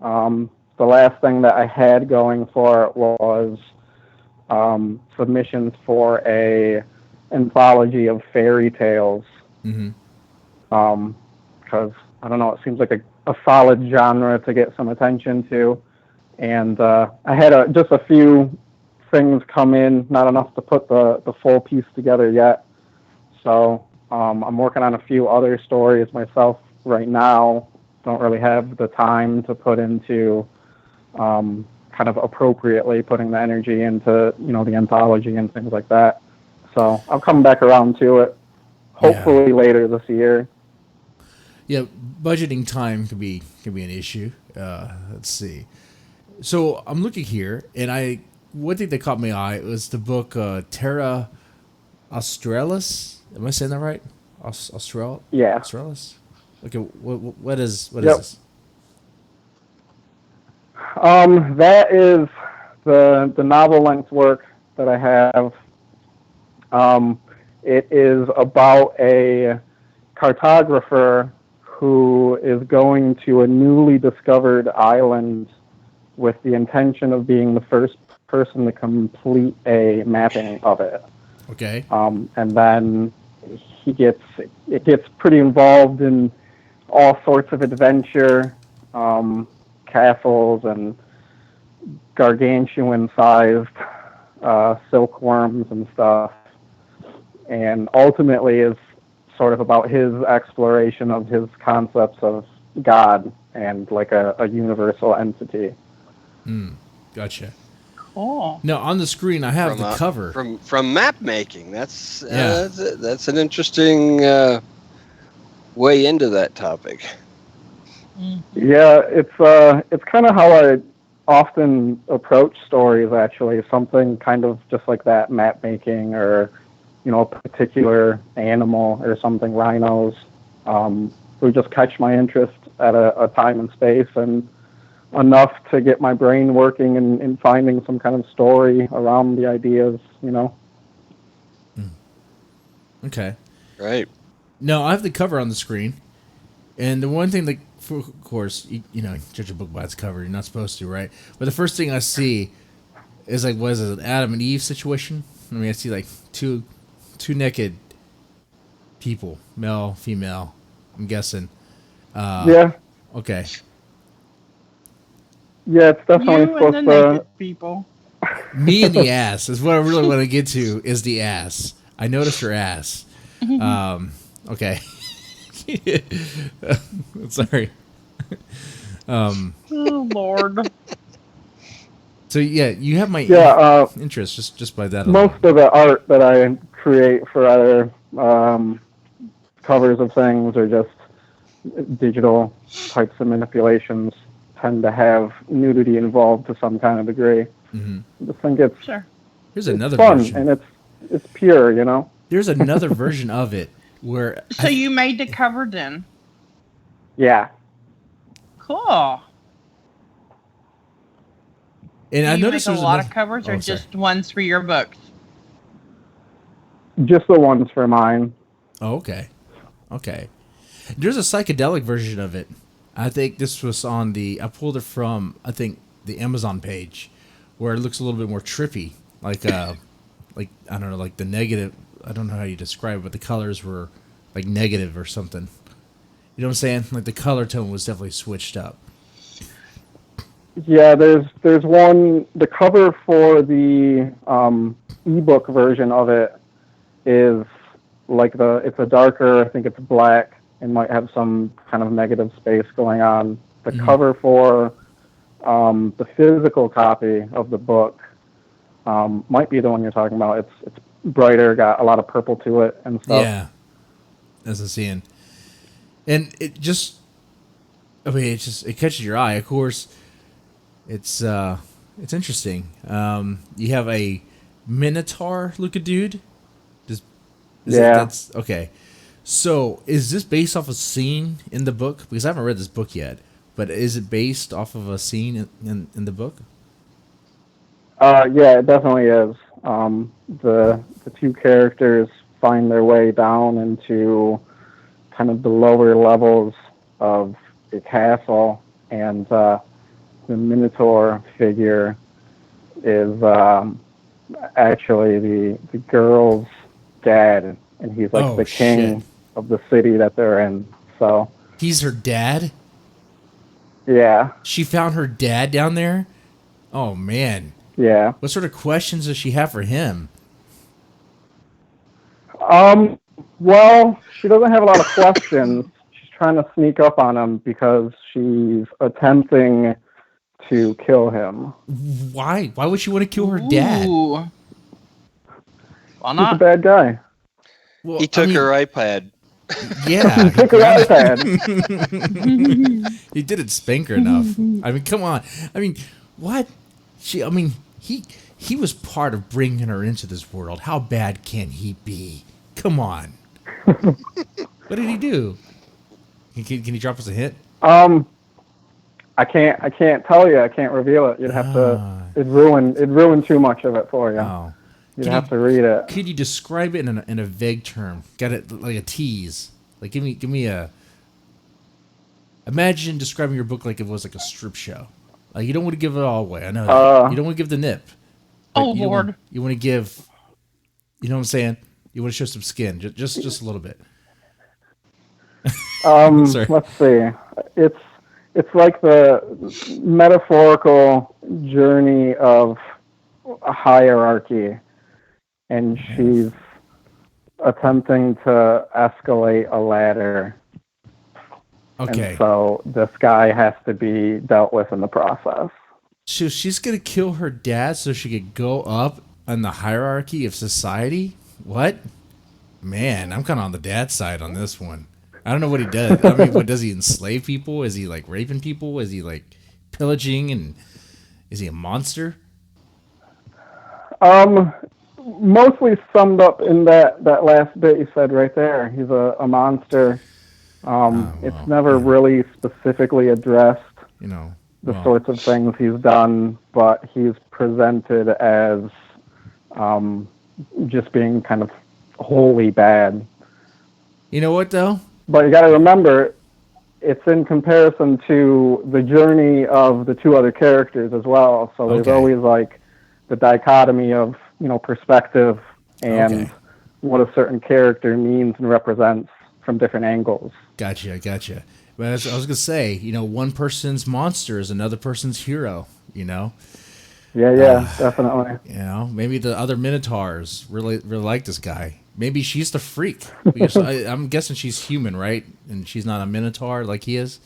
The last thing that I had going for it was submissions for a anthology of fairy tales. Mm-hmm. Because I don't know, it seems like a solid genre to get some attention to. And I had just a few things come in, not enough to put the full piece together yet. So I'm working on a few other stories myself right now. Don't really have the time to put into kind of appropriately putting the energy into, the anthology and things like that. So I'll come back around to it, hopefully later this year. Yeah, budgeting time can be an issue. Let's see. So I'm looking here, and one thing that caught my eye was the book Terra Australis. Am I saying that right? Yeah. Australis. Okay, what is Yep. this? That is the novel length work that I have. It is about a cartographer who is going to a newly discovered island with the intention of being the first person to complete a mapping of it. Okay. And then it gets pretty involved in all sorts of adventure, castles and gargantuan-sized silkworms and stuff, and ultimately is sort of about his exploration of his concepts of God and like a universal entity. Gotcha. Cool. Now on the screen I have the cover from map making. That's an interesting way into that topic. Yeah, it's kind of how I often approach stories. Actually, something kind of just like that, map making, or a particular animal or something, rhinos, who just catch my interest at a time and space, and enough to get my brain working and finding some kind of story around the ideas, Okay. Right. No, I have the cover on the screen, and the one thing that, of course, you judge a book by its cover. You're not supposed to, right? But the first thing I see is like, what is it, an Adam and Eve situation? I mean, I see like two naked people, male, female. I'm guessing. Yeah. Okay. Yeah, it's definitely You and the naked people. Me and the ass is what I really want to get to. Is the ass? I noticed your ass. Okay. Sorry. Oh Lord. So yeah, you have my interest just by that. Most of the art that I create for other covers of things or just digital types of manipulations tend to have nudity involved to some kind of degree. Mm-hmm. I just think it's Here's another fun version. and it's pure, There's another version of it where. So you made the cover then? Yeah. Cool. And I you noticed make a there's lot of covers, or sorry. just ones for your books? Just the ones for mine. Oh, okay. There's a psychedelic version of it. I think this was I pulled it from, I think, the Amazon page, where it looks a little bit more trippy. Like, I don't know, like the negative, I don't know how you describe it, but the colors were like negative or something. You know what I'm saying? Like the color tone was definitely switched up. Yeah, there's one, the cover for the ebook version of it is like it's a darker, I think it's black, and might have some kind of negative space going on. The cover for the physical copy of the book might be the one you're talking about. It's brighter, got a lot of purple to it and stuff. Yeah, as I'm seeing. And it catches your eye. Of course, it's interesting. You have a minotaur looking dude. That's okay. So, is this based off a scene in the book? Because I haven't read this book yet. But is it based off of a scene in the book? Yeah, it definitely is. The two characters find their way down into kind of the lower levels of the castle, and the Minotaur figure is actually the girl's dad, and he's like the king of the city that they're in. So he's her dad? Yeah. She found her dad down there? Oh, man. Yeah. What sort of questions does she have for him? Well, she doesn't have a lot of questions. She's trying to sneak up on him because she's attempting to kill him. Why? Why would she want to kill her dad? Why not? He's a bad guy. Well, he took her iPad. Yeah. He took her iPad. He didn't spank her enough. I mean, come on. I mean, what? He was part of bringing her into this world. How bad can he be? Come on. What did he do? Can you drop us a hint? I can't tell you. I can't reveal it. You'd have to. It'd ruin too much of it for you. Oh. You'd have to read it. Could you describe it in a vague term? Got it like a tease. Like give me a. Imagine describing your book like it was like a strip show. Like you don't want to give it all away. I know that. You don't want to give the nip. Oh Lord! You want to give. You know what I'm saying? You want to show some skin, just a little bit. Let's see. It's like the metaphorical journey of a hierarchy, and she's attempting to escalate a ladder. Okay. And so this guy has to be dealt with in the process. So she's gonna kill her dad so she could go up on the hierarchy of society? What? Man, I'm kind of on the dad side on this one. I don't know what he does. I mean, what does he enslave people? Is he like raping people? Is he like pillaging? And is he a monster? Mostly summed up in that last bit you said right there. He's a monster. It's never really specifically addressed. The sorts of things he's done, but he's presented as just being kind of wholly bad. You know what though? But you got to remember, it's in comparison to the journey of the two other characters as well. So there's always like the dichotomy of perspective and what a certain character means and represents from different angles. Gotcha. But as I was gonna say, one person's monster is another person's hero. Yeah, definitely. Maybe the other Minotaurs really like this guy. Maybe she's the freak. Because I'm guessing she's human, right? And she's not a Minotaur like he is.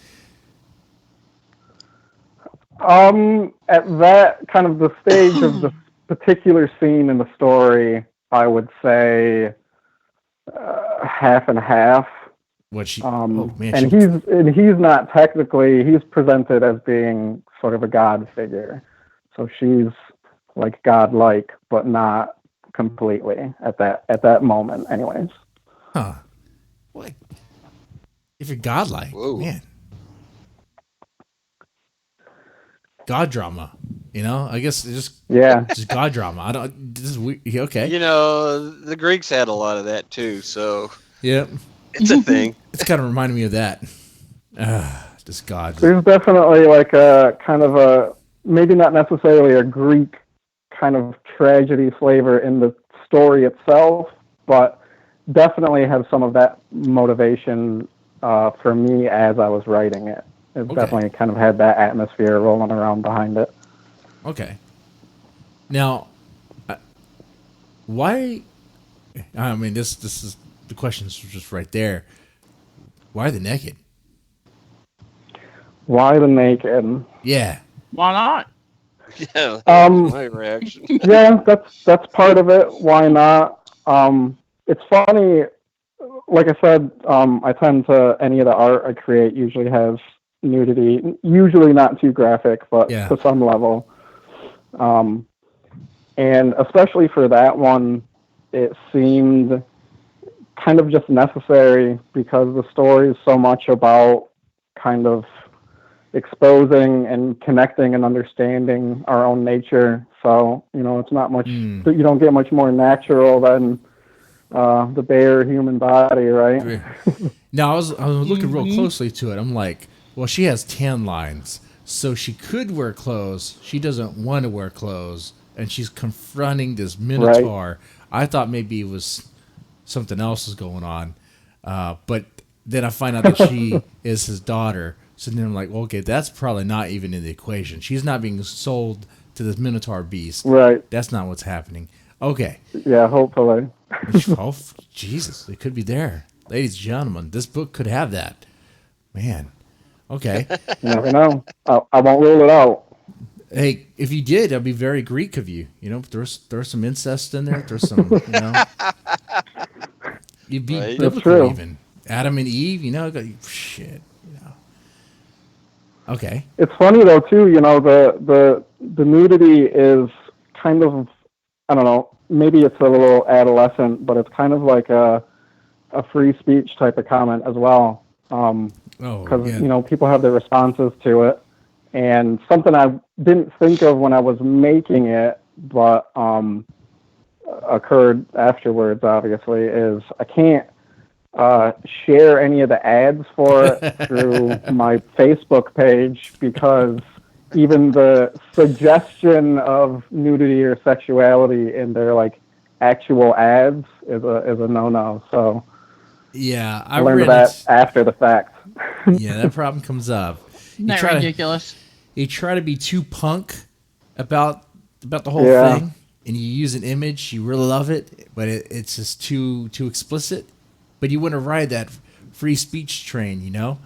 At that kind of the stage of the particular scene in the story, I would say half and half. What she? He's not technically. He's presented as being sort of a god figure, so she's like godlike, but not completely at that moment, anyways. Huh? What? If you're godlike, man. God drama, I guess it's just God drama. I don't. This is weird. Okay. The Greeks had a lot of that too. So yep, it's a thing. It's kind of reminded me of that. Just God. There's definitely like a kind of a maybe not necessarily a Greek kind of tragedy flavor in the story itself, but definitely have some of that motivation for me as I was writing it. It definitely kind of had that atmosphere rolling around behind it. Okay. Now, why? I mean, this is the question's just right there. Why are they naked? Why the naked? Yeah. Why not? Yeah, my reaction. Yeah, that's part of it. Why not? It's funny. Like I said, I tend to any of the art I create usually has nudity. Usually not too graphic, but to some level. And especially for that one, it seemed kind of just necessary because the story is so much about kind of exposing and connecting and understanding our own nature. So, it's not much, you don't get much more natural than the bare human body, right? Now, I was looking real closely to it. I'm like, well, she has tan lines, so she could wear clothes. She doesn't want to wear clothes, and she's confronting this minotaur. Right. I thought maybe it was something else is going on, but then I find out that she is his daughter. So then I'm like, well, okay, that's probably not even in the equation. She's not being sold to this minotaur beast. Right. That's not what's happening. Okay. Yeah, hopefully. Oh, Jesus, it could be there. Ladies and gentlemen, this book could have that. Man. Okay. You never know. I won't rule it out. Hey, if you did, that'd be very Greek of you. There's some incest in there. There's some, You'd be right. biblical even. Adam and Eve, shit. Okay. It's funny though too, the nudity is kind of, I don't know, maybe it's a little adolescent, but it's kind of like a free speech type of comment as well. Because people have their responses to it, and something I didn't think of when I was making it, but occurred afterwards. Obviously, is I can't share any of the ads for it through my Facebook page because even the suggestion of nudity or sexuality in their actual ads is a no-no. So yeah, I learned that after the fact. Yeah, that problem comes up. Isn't that ridiculous? You try to be too punk about the whole thing, and you use an image, you really love it, but it's just too explicit. But you want to ride that free speech train,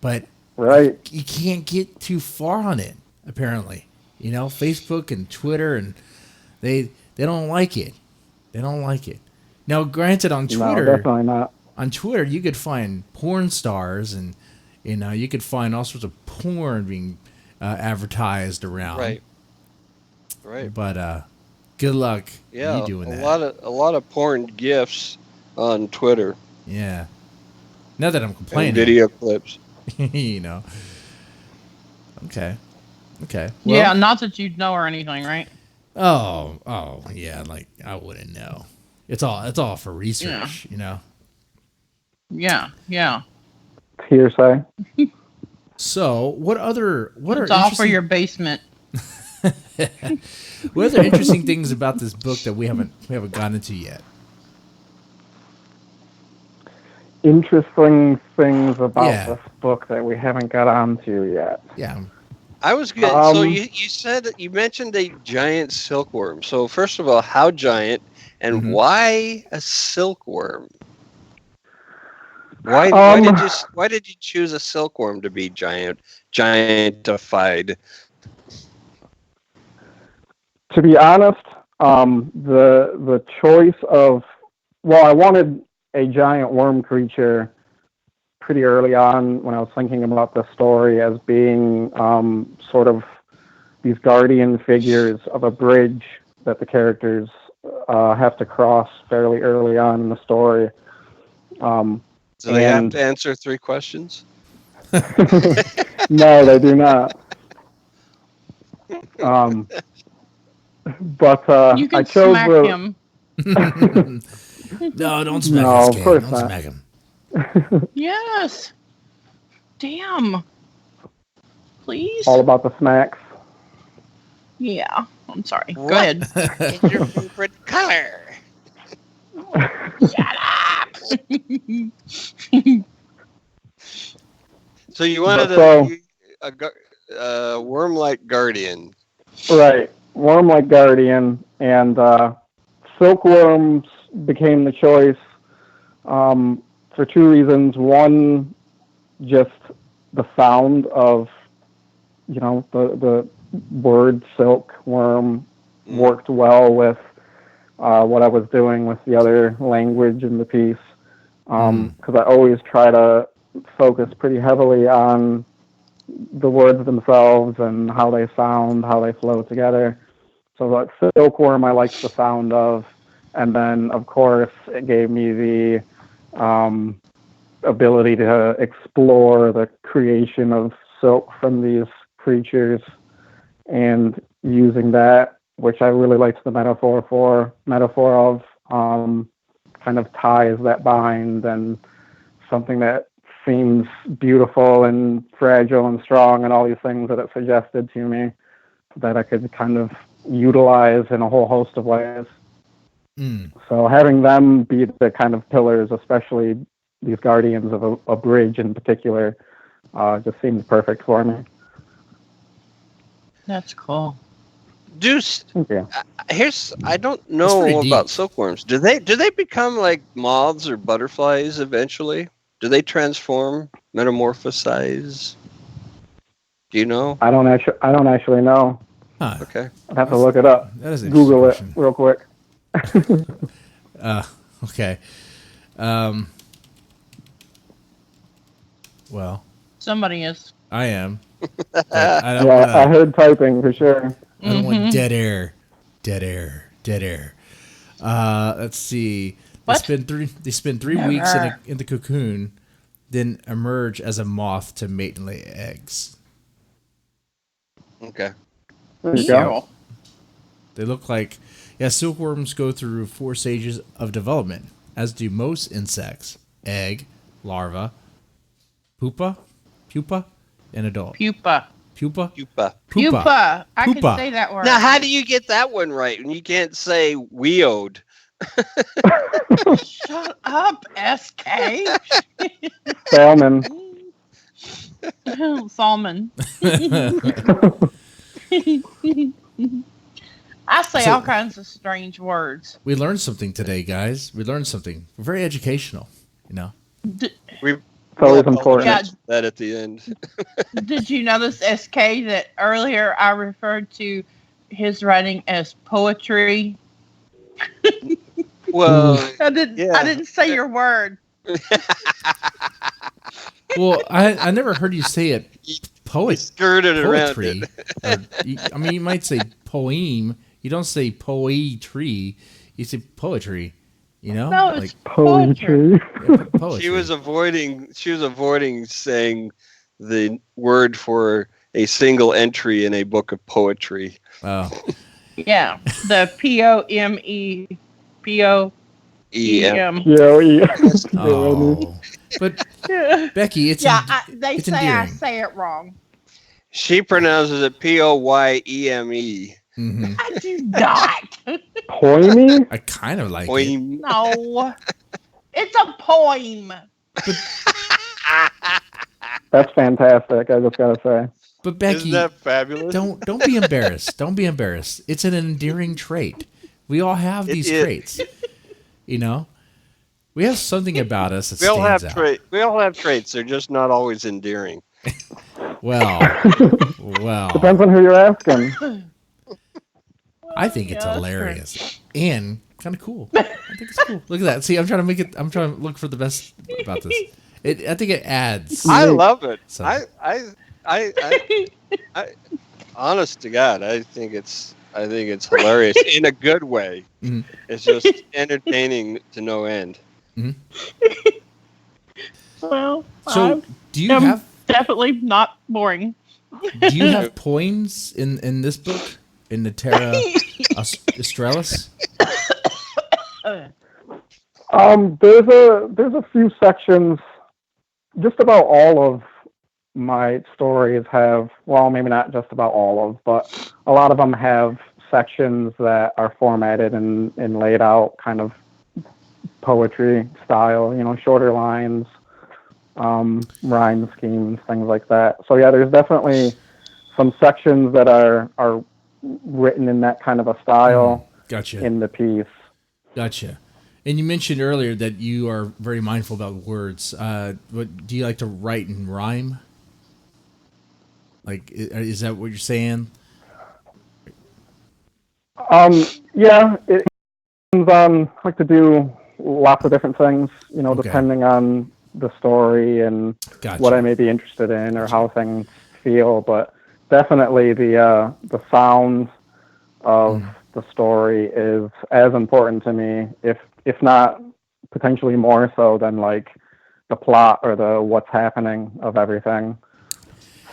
But right, you can't get too far on it. Apparently, Facebook and Twitter, and they don't like it. They don't like it. Now, granted, on Twitter, no, definitely not. On Twitter, you could find porn stars, and you could find all sorts of porn being advertised around. Right. Right. But good luck. Yeah, you doing that. A lot of porn gifs on Twitter. Yeah. Not that I'm complaining. And video clips. Okay. Well, yeah, not that you'd know or anything, right? Oh, yeah. I wouldn't know. It's all for research, Yeah. Hearsay. So, what are it's all for your basement. What other interesting things about this book that we haven't gotten into yet? Interesting things about this book that we haven't got onto yet. Yeah. I was good. So you mentioned a giant silkworm. So first of all, how giant, and why a silkworm? Why did you choose a silkworm to be giantified? To be honest, the choice of I wanted a giant worm creature pretty early on when I was thinking about the story as being sort of these guardian figures of a bridge that the characters have to cross fairly early on in the story. So they have to answer 3 questions? No, they do not. But you can I chose smack him. No, don't smack his kid. Don't smack him. Yes. Damn. Please. All about the smacks. Yeah. I'm sorry. Go ahead. What's your favorite color? Shut up. So you wanted a worm-like guardian. Right. Worm-like guardian, and silkworms became the choice for 2 reasons. One, just the sound of, the word silkworm worked well with what I was doing with the other language in the piece. Because I always try to focus pretty heavily on the words themselves and how they sound, how they flow together. So like silkworm, I liked the sound of, and then of course it gave me the ability to explore the creation of silk from these creatures and using that, which I really liked the metaphor of, kind of ties that bind and something that seems beautiful and fragile and strong and all these things that it suggested to me that I could kind of utilize in a whole host of ways. So having them be the kind of pillars, especially these guardians of a bridge in particular, just seems perfect for me. That's cool. I don't know about silkworms. Do they become like moths or butterflies eventually? Do they transform, metamorphosize? Do you know? I don't actually know. Huh. Okay. I'd have to look it up. That is an Google it question. real quick. Okay. Well, Somebody is. I am. I don't I heard typing for sure. I don't want dead air. Dead air. Let's see. What? They spend 3 weeks in the cocoon, then emerge as a moth to mate and lay eggs. Okay. There you go. They look like, silkworms go through 4 stages of development, as do most insects: egg, larva, pupa, and adult. Pupa. Pupa. I can say that word. Now, how do you get that one right when you can't say weod? Shut up, SK. Salmon. Salmon. I say all kinds of strange words. We learned something today, guys. We learned something. We're very educational, you know. It's always important. Yeah. That at the end. Did you notice, SK, that earlier I referred to his writing as poetry? Well, I didn't say your word. Well, I never heard you say it. Skirted around Poetry. it. You might say poem. You don't say poetry. You say poetry. You know, No, it's Poetry. poetry. She was avoiding saying the word for a single entry in a book of poetry. Oh. Yeah, the POME. POEM. Oh. But Becky, it's they it's say endearing. I say it wrong. She pronounces it POYEME. Mm-hmm. I do not. Poemy? I kind of like it. Poem. No, it's a poem. That's fantastic, I just gotta say. But Becky, Isn't that fabulous? don't be embarrassed. Don't be embarrassed. It's an endearing trait. We all have these traits. You know, we have something about us that stands out. We all have traits. They're just not always endearing. Well. Depends on who you're asking. I think it's hilarious and kind of cool. I think it's cool. Look at that. See, I'm trying to look for the best about this. I think it adds. I love it. So. I honest to God, I think it's hilarious in a good way. Mm-hmm. It's just entertaining to no end. Mm-hmm. Well, so do you have definitely not boring. Do you have poems in this book, in the Terra Australis? There's a few sections. Just about all of my stories have, well, maybe not just about all of, but a lot of them have sections that are formatted and laid out kind of poetry style, shorter lines, rhyme schemes, things like that. So yeah, there's definitely some sections that are written in that kind of a style. Gotcha. In the piece. Gotcha. And you mentioned earlier that you are very mindful about words. Do you like to write and rhyme? Like, is that what you're saying? Yeah, it depends on, I like to do lots of different things, Okay. depending on the story and Gotcha. what I may be interested in or how things feel. But definitely the sound of the story is as important to me, if not potentially more so than like the plot or the what's happening of everything.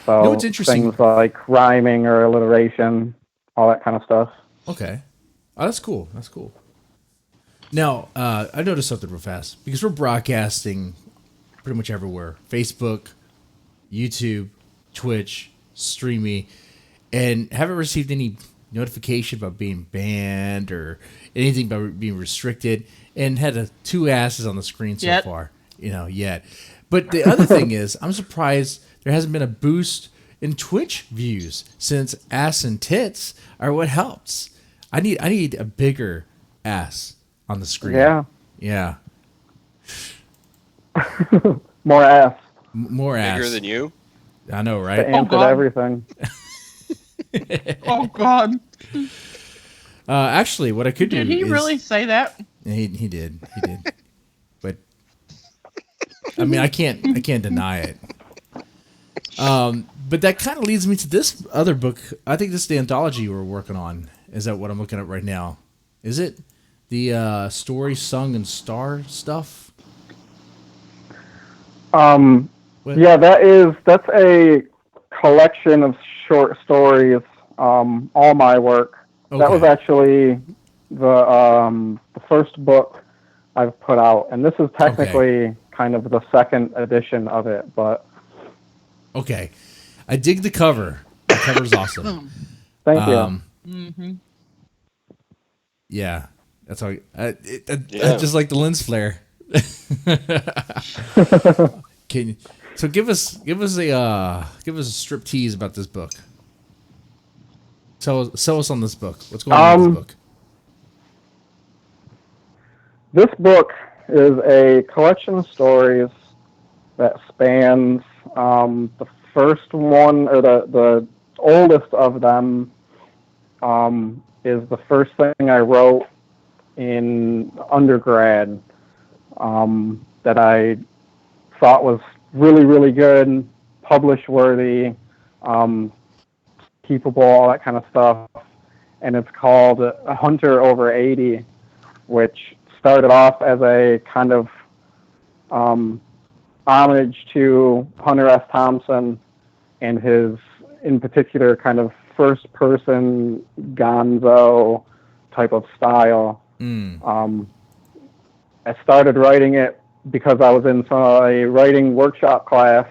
So You know what's interesting? things like rhyming or alliteration, all that kind of stuff. Okay. Oh, that's cool. That's cool. Now, I noticed something real fast because we're broadcasting pretty much everywhere: Facebook, YouTube, Twitch, Streamy, and haven't received any notification about being banned or anything about being restricted, and had 2 asses on the screen so far, yet. But the other thing is, I'm surprised there hasn't been a boost in Twitch views since ass and tits are what helps. I need a bigger ass on the screen. Yeah. More ass. More ass. Bigger than you? I know, To right? answer to everything. Oh God! Actually, what I could do Did he is, really say that? He did. But I mean, I can't deny it. But that kind of leads me to this other book. I think this is the anthology we're working on. Is that what I'm looking at right now? Is it the story sung and star stuff? Yeah, that's a collection of short stories. All my work. Okay. That was actually the first book I've put out, and this is technically kind of the second edition of it. But okay, I dig the cover. The cover's awesome. Thank you. Mm-hmm. Yeah, that's how. I just like the lens flare. So give us a strip tease about this book. Sell us on this book. What's going on with this book? This book is a collection of stories that spans the first one, or the oldest of them is the first thing I wrote in undergrad that I thought was really, really good, publish worthy, keepable, all that kind of stuff. And it's called A Hunter Over 80, which started off as a kind of homage to Hunter S. Thompson and his, in particular, kind of first-person gonzo type of style. I started writing it because I was in a writing workshop class,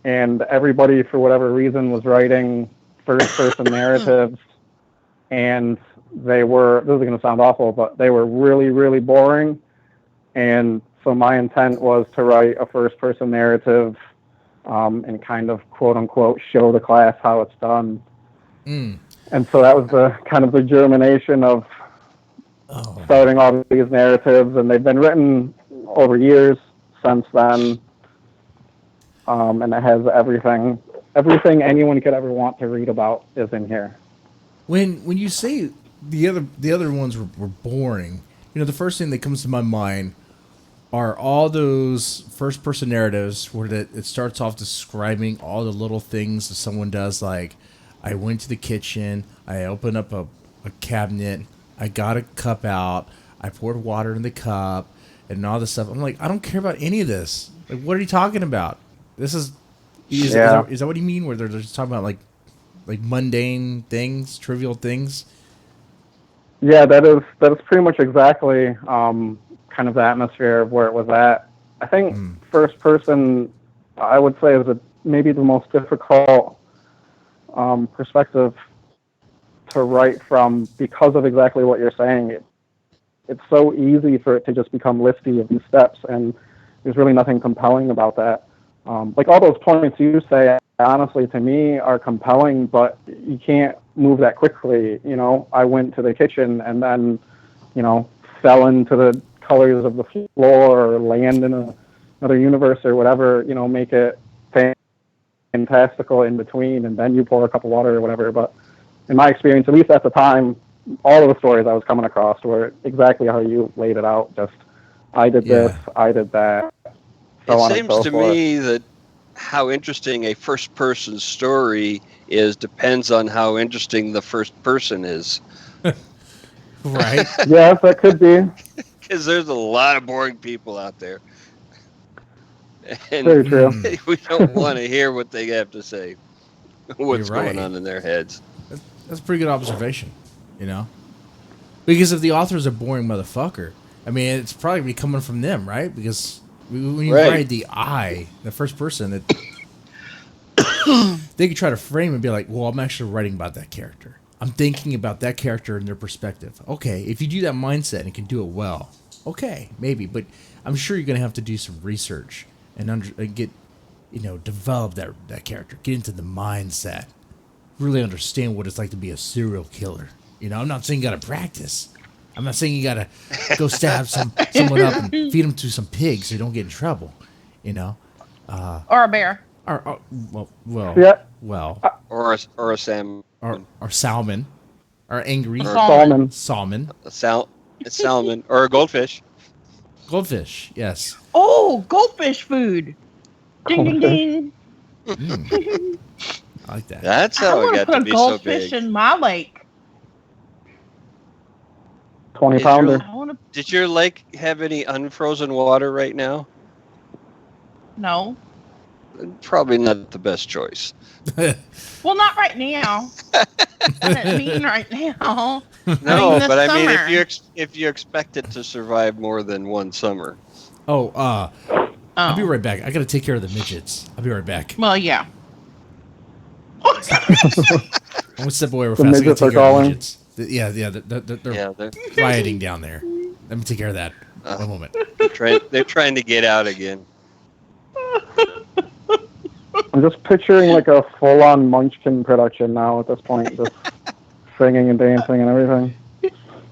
and everybody, for whatever reason, was writing first-person narratives, and they were, this is going to sound awful, but they were really, really boring. And so my intent was to write a first-person narrative and kind of, quote-unquote, show the class how it's done. And so that was the kind of the germination of starting all these narratives, and they've been written over years since then. And it has everything anyone could ever want to read about is in here. When you say the other ones were boring, the first thing that comes to my mind are all those first person narratives where it starts off describing all the little things that someone does, like I went to the kitchen, I opened up a cabinet, I got a cup out, I poured water in the cup, and all this stuff. I'm like, I don't care about any of this. Like, what are you talking about? This is that what you mean? Where they're just talking about like mundane things, trivial things? Yeah, that is pretty much exactly kind of the atmosphere of where it was at. I think first person, I would say, is maybe the most difficult perspective to write from because of exactly what you're saying. It's so easy for it to just become listy of these steps, and there's really nothing compelling about that. Like all those points you say, honestly, to me, are compelling, but you can't move that quickly. I went to the kitchen and then, fell into the colors of the floor or land in another universe or whatever, make it fantastical in between, and then you pour a cup of water or whatever. But in my experience, at least at the time, all of the stories I was coming across were exactly how you laid it out. Just, I did this, I did that. It seems to me that how interesting a first-person story is depends on how interesting the first person is. Right. Yes, that could be. Because there's a lot of boring people out there. And Very true. we don't want to hear what they have to say. What's You're right. going on in their heads. That's a pretty good observation, you know? Because if the author's a boring motherfucker, I mean, it's probably be coming from them, right? Because when you write the I, the first person, they could try to frame and be like, well, I'm actually writing about that character. I'm thinking about that character and their perspective. Okay, if you do that mindset and can do it well, okay, maybe. But I'm sure you're going to have to do some research and get, develop that character. Get into the mindset. Really understand what it's like to be a serial killer. I'm not saying you got to practice. I'm not saying you got to go stab someone up and feed them to some pigs so you don't get in trouble. Or a bear. Yeah. Or a salmon. Or salmon. Or angry. Salmon. Salmon. A salmon. Or a goldfish. Goldfish, yes. Oh, goldfish food. Ding, ding, ding. I like that. That's I how want it to got put to a be so goldfish big. in my lake. 20-pounder. I want to. Did your lake have any unfrozen water right now? No. Probably not the best choice. Well, not right now. I didn't mean right now. No, this but I mean, summer. if you expect it to survive more than one summer. I'll be right back. I got to take care of the midgets. I'll be right back. Well, yeah. I'm gonna step away real The fast. I gotta midgets take are care of the calling. midgets. They're They're rioting down there. Let me take care of that. One moment. they're trying to get out again. I'm just picturing like a full-on Munchkin production now at this point, just singing and dancing and everything.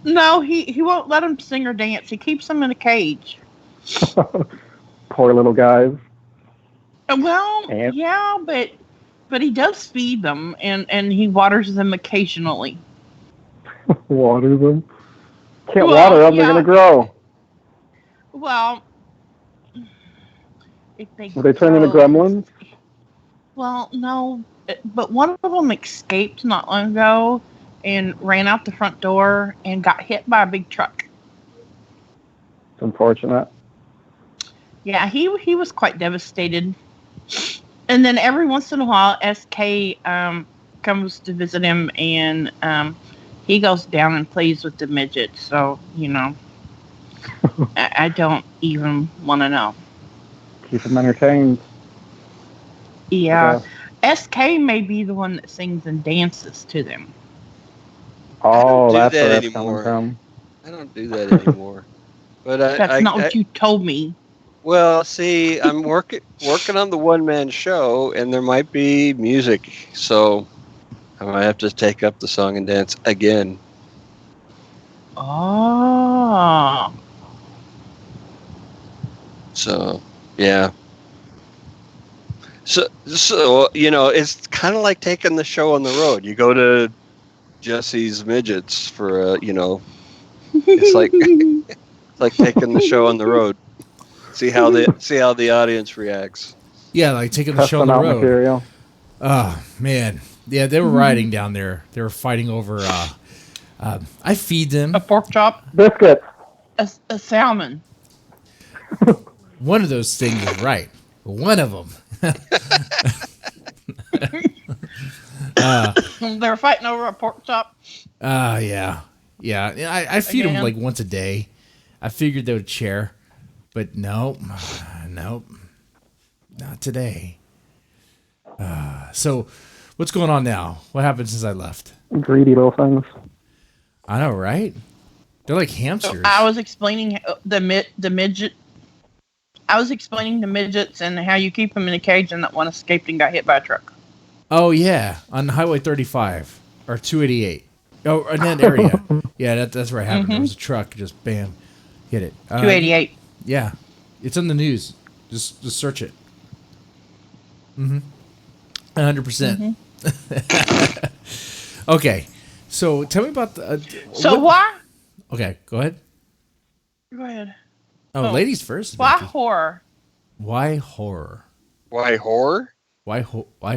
No, he won't let them sing or dance. He keeps them in a cage. Poor little guys. Well, And- yeah, but he does feed them and he waters them occasionally. Water them. Can't Well, water them, yeah. they're going to grow. Well, if Will they turn into gremlins? Well, no, but one of them escaped not long ago and ran out the front door and got hit by a big truck. It's unfortunate. Yeah, he was quite devastated. And then every once in a while, SK comes to visit him, and he goes down and plays with the midgets. So, I don't even want to know. Keep them entertained. Yeah. SK may be the one that sings and dances to them. Oh, do that's that where that's anymore. coming from. I don't do that anymore. But That's not what you told me. Well, see, I'm working on the one-man show, and there might be music, so I might have to take up the song and dance again. Oh. So, yeah. So it's kind of like taking the show on the road. You go to Jesse's Midgets for it's like taking the show on the road. See how the audience reacts. Yeah, like taking the show on Testing the out road. material. Oh man, yeah, they were riding down there. They were fighting over. I feed them A pork chop, Biscuits. a salmon. one of those things is right. One of them. They were fighting over a pork chop. Yeah. I feed them Again? like once a day. I figured they would share, but nope, not today. So, what's going on now? What happened since I left? Greedy little things. I know, right? They're like hamsters. I was explaining the midget. I was explaining the midgets and how you keep them in a cage, and that one escaped and got hit by a truck. Oh yeah, on Highway 35 or 288. Oh, in that area. Yeah, that's where it happened. There was a truck, just bam, hit it. 288. Yeah, it's on the news. Just search it. 100%. Okay, so tell me about the. Why? Okay, go ahead. Go ahead. Oh, ladies first. Why Becky. horror? Why horror? Why horror? Why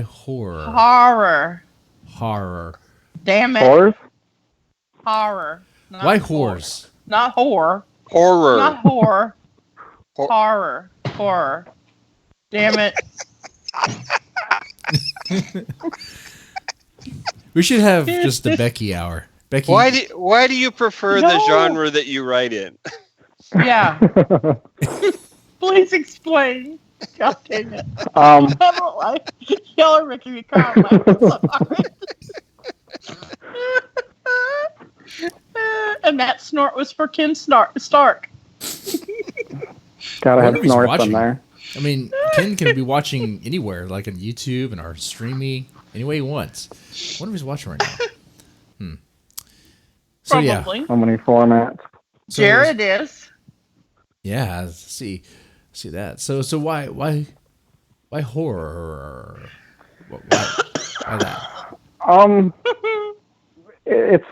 horror? Horror. Horror. Damn it. Horse? Horror. Not Why horror. whores? Not horror. Horror. Not horror. Horror. Horror. Damn it. We should have just the Becky hour. Becky, why do you prefer the genre that you write in? Yeah. Please explain. God dang it. I don't like y'all are making me cry. And that snort was for Ken Stark. Gotta have snorts in there. I mean, Ken can be watching anywhere, like on YouTube and our streaming, any way he wants. I wonder if he's watching right now. So Probably. yeah, So many formats. So Jared is. Yeah, see that. So why horror? Why that? It's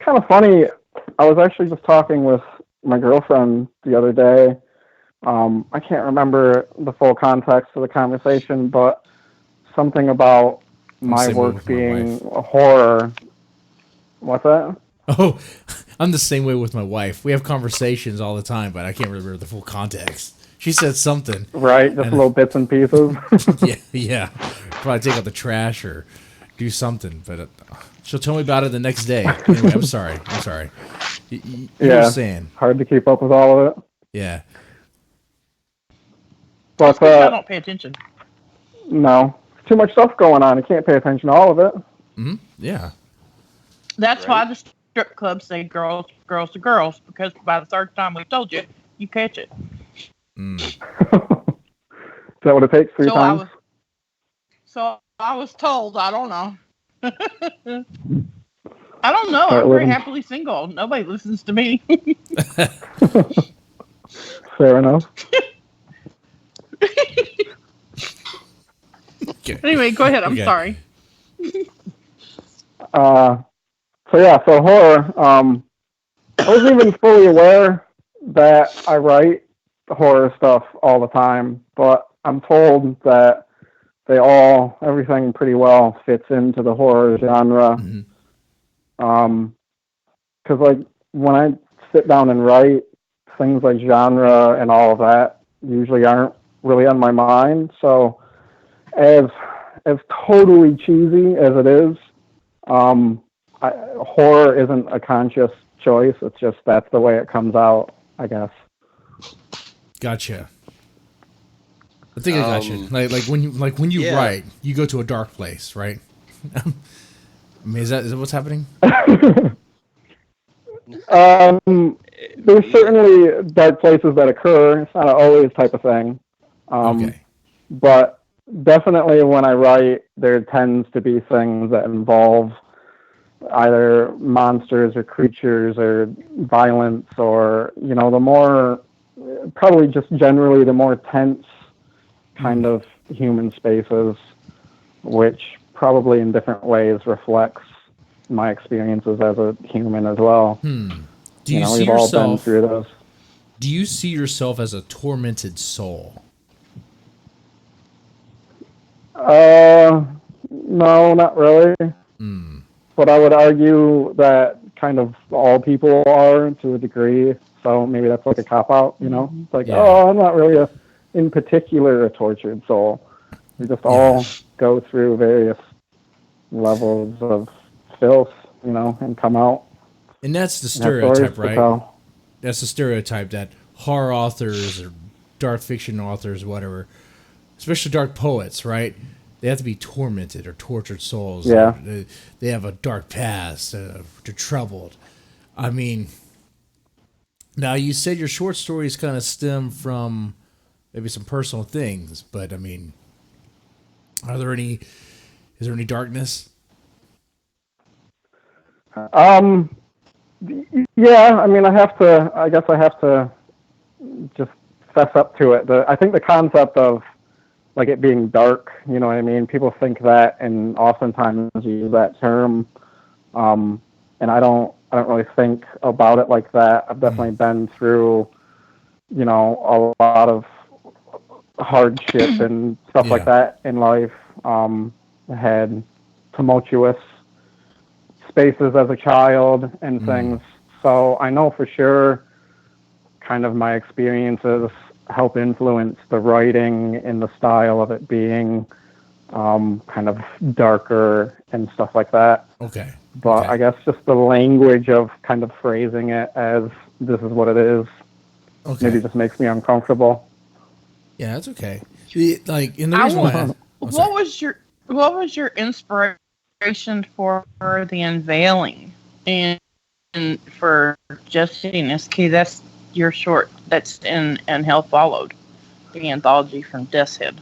kind of funny. I was actually just talking with my girlfriend the other day. I can't remember the full context of the conversation, but something about my work being a horror. What's that? Oh, I'm the same way with my wife. We have conversations all the time, but I can't remember the full context. She said something. Right, just little bits and pieces. yeah. Probably take out the trash or do something, but she'll tell me about it the next day. Anyway, I'm sorry. You know what I'm saying? Hard to keep up with all of it. Yeah. But I don't pay attention. No, too much stuff going on. You can't pay attention to all of it. Mm-hmm. Yeah. That's why the strip clubs say girls to girls, because by the third time we told you, you catch it. Is that what it takes? Three times? I was told. I don't know. I don't know. I'm very happily single. Nobody listens to me. Fair enough. Okay. Anyway, go ahead. I'm sorry. So horror. I wasn't even fully aware that I write horror stuff all the time, but I'm told that everything pretty well fits into the horror genre. Because like when I sit down and write, things like genre and all of that usually aren't really on my mind. So as totally cheesy as it is, horror isn't a conscious choice. It's just that's the way it comes out, I guess. Gotcha. I think I got you. Like when you write, you go to a dark place, right? I mean, is that what's happening? There's certainly dark places that occur. It's not an always type of thing. Okay. But definitely when I write, there tends to be things that involve either monsters or creatures or violence or, the more, probably just generally the more tense kind of human spaces, which probably in different ways reflects my experiences as a human as well. Do you see we've yourself, all been through those. Do you see yourself as a tormented soul? No, not really. But I would argue that kind of all people are to a degree. So maybe that's like a cop-out, It's like, I'm not really in particular a tortured soul. We just all go through various levels of filth, and come out. And that's the stereotype, right? That's the stereotype that horror authors or dark fiction authors, whatever, especially dark poets, right? They have to be tormented or tortured souls. Yeah. They have a dark past. They're troubled. I mean, now you said your short stories kind of stem from maybe some personal things, but I mean, is there any darkness? Yeah, I mean, I guess I have to just fess up to it. I think the concept of like it being dark, you know what I mean? People think that and oftentimes use that term. And I don't really think about it like that. I've definitely been through, a lot of hardship and stuff like that in life. Had tumultuous spaces as a child and things. So I know for sure kind of my experiences help influence the writing and the style of it being kind of darker and stuff like that. Okay. But I guess just the language of kind of phrasing it as this is what it is, maybe just makes me uncomfortable. Yeah, that's okay. Like, in the reason why what was your inspiration for the unveiling and for Justin's Key? That's your short. That's in And Hell Followed, the anthology from Death's Head.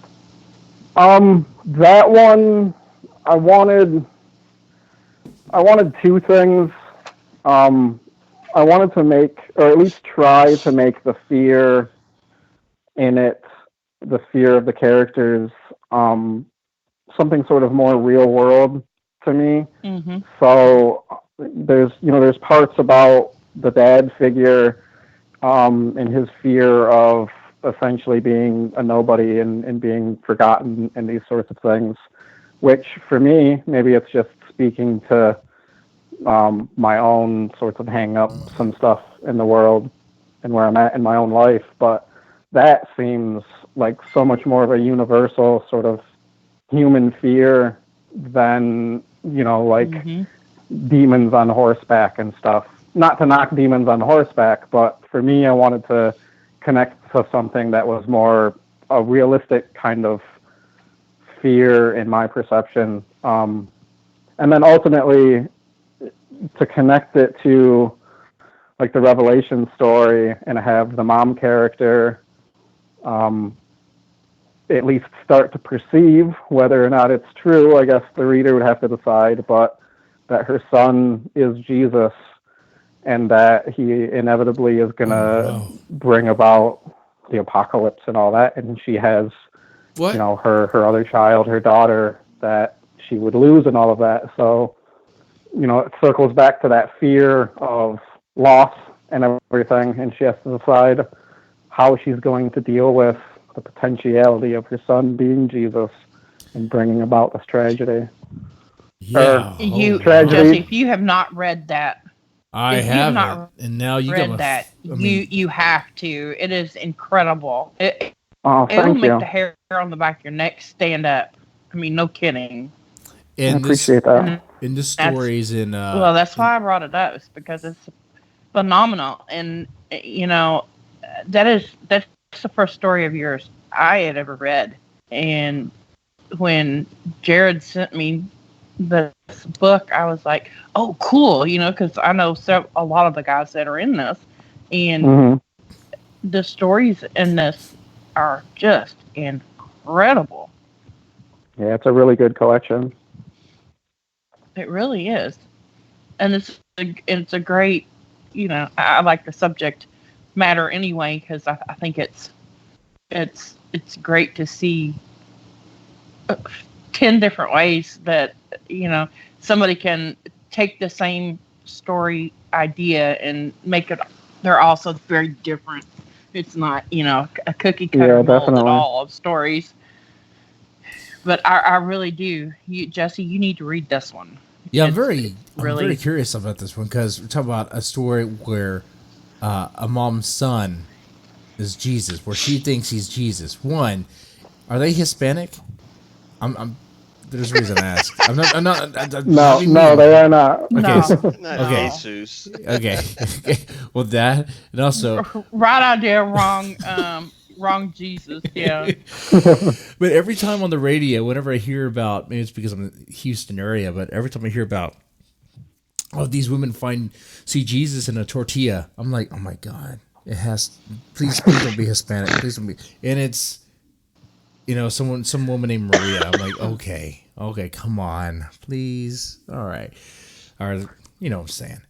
That one, I wanted two things. I wanted to make, or at least try to make the fear in it, the fear of the characters, something sort of more real world to me. Mm-hmm. So there's parts about the dad figure, and his fear of essentially being a nobody and being forgotten and these sorts of things, which for me, maybe it's just speaking to my own sorts of hang-ups and stuff in the world and where I'm at in my own life. But that seems like so much more of a universal sort of human fear than, like demons on horseback and stuff. Not to knock demons on horseback, but for me, I wanted to connect to something that was more a realistic kind of fear in my perception. And then ultimately to connect it to like the Revelation story and have the mom character at least start to perceive whether or not it's true. I guess the reader would have to decide, but that her son is Jesus and that he inevitably is going to bring about the apocalypse and all that. And she has, her other child, her daughter, that she would lose and all of that. So, it circles back to that fear of loss and everything. And she has to decide how she's going to deal with the potentiality of her son being Jesus and bringing about this tragedy. Yeah. Jesse, if you have not read that, I haven't, and now you read that. You have to. It is incredible. It will make the hair on the back of your neck stand up. I mean, no kidding. And I appreciate that. In the stories in well, that's why I brought it up. It's because it's phenomenal, and that's the first story of yours I had ever read. And when Jared sent me this book, I was like, oh, cool, because I know a lot of the guys that are in this, and the stories in this are just incredible. Yeah, it's a really good collection. It really is. And it's a great, I like the subject matter anyway, because I think it's great to see 10 different ways that, somebody can take the same story idea and make it, they're also very different. It's not, a cookie cutter mold at all of stories. But I really do. Jesse, you need to read this one. Yeah, I'm very curious about this one because we're talking about a story where a mom's son is Jesus, where she thinks he's Jesus. One, are they Hispanic? There's a reason I ask. I'm not. No, they are not. Okay, okay. Jesus. Okay. Well, that and also right idea, wrong Jesus. Yeah. But every time on the radio, whenever I hear about, maybe it's because I'm in the Houston area, but every time I hear about, these women see Jesus in a tortilla, I'm like, oh my God, please don't be Hispanic, please don't be, and it's, some woman named Maria. I'm like, okay, come on, please, all right, what I'm saying.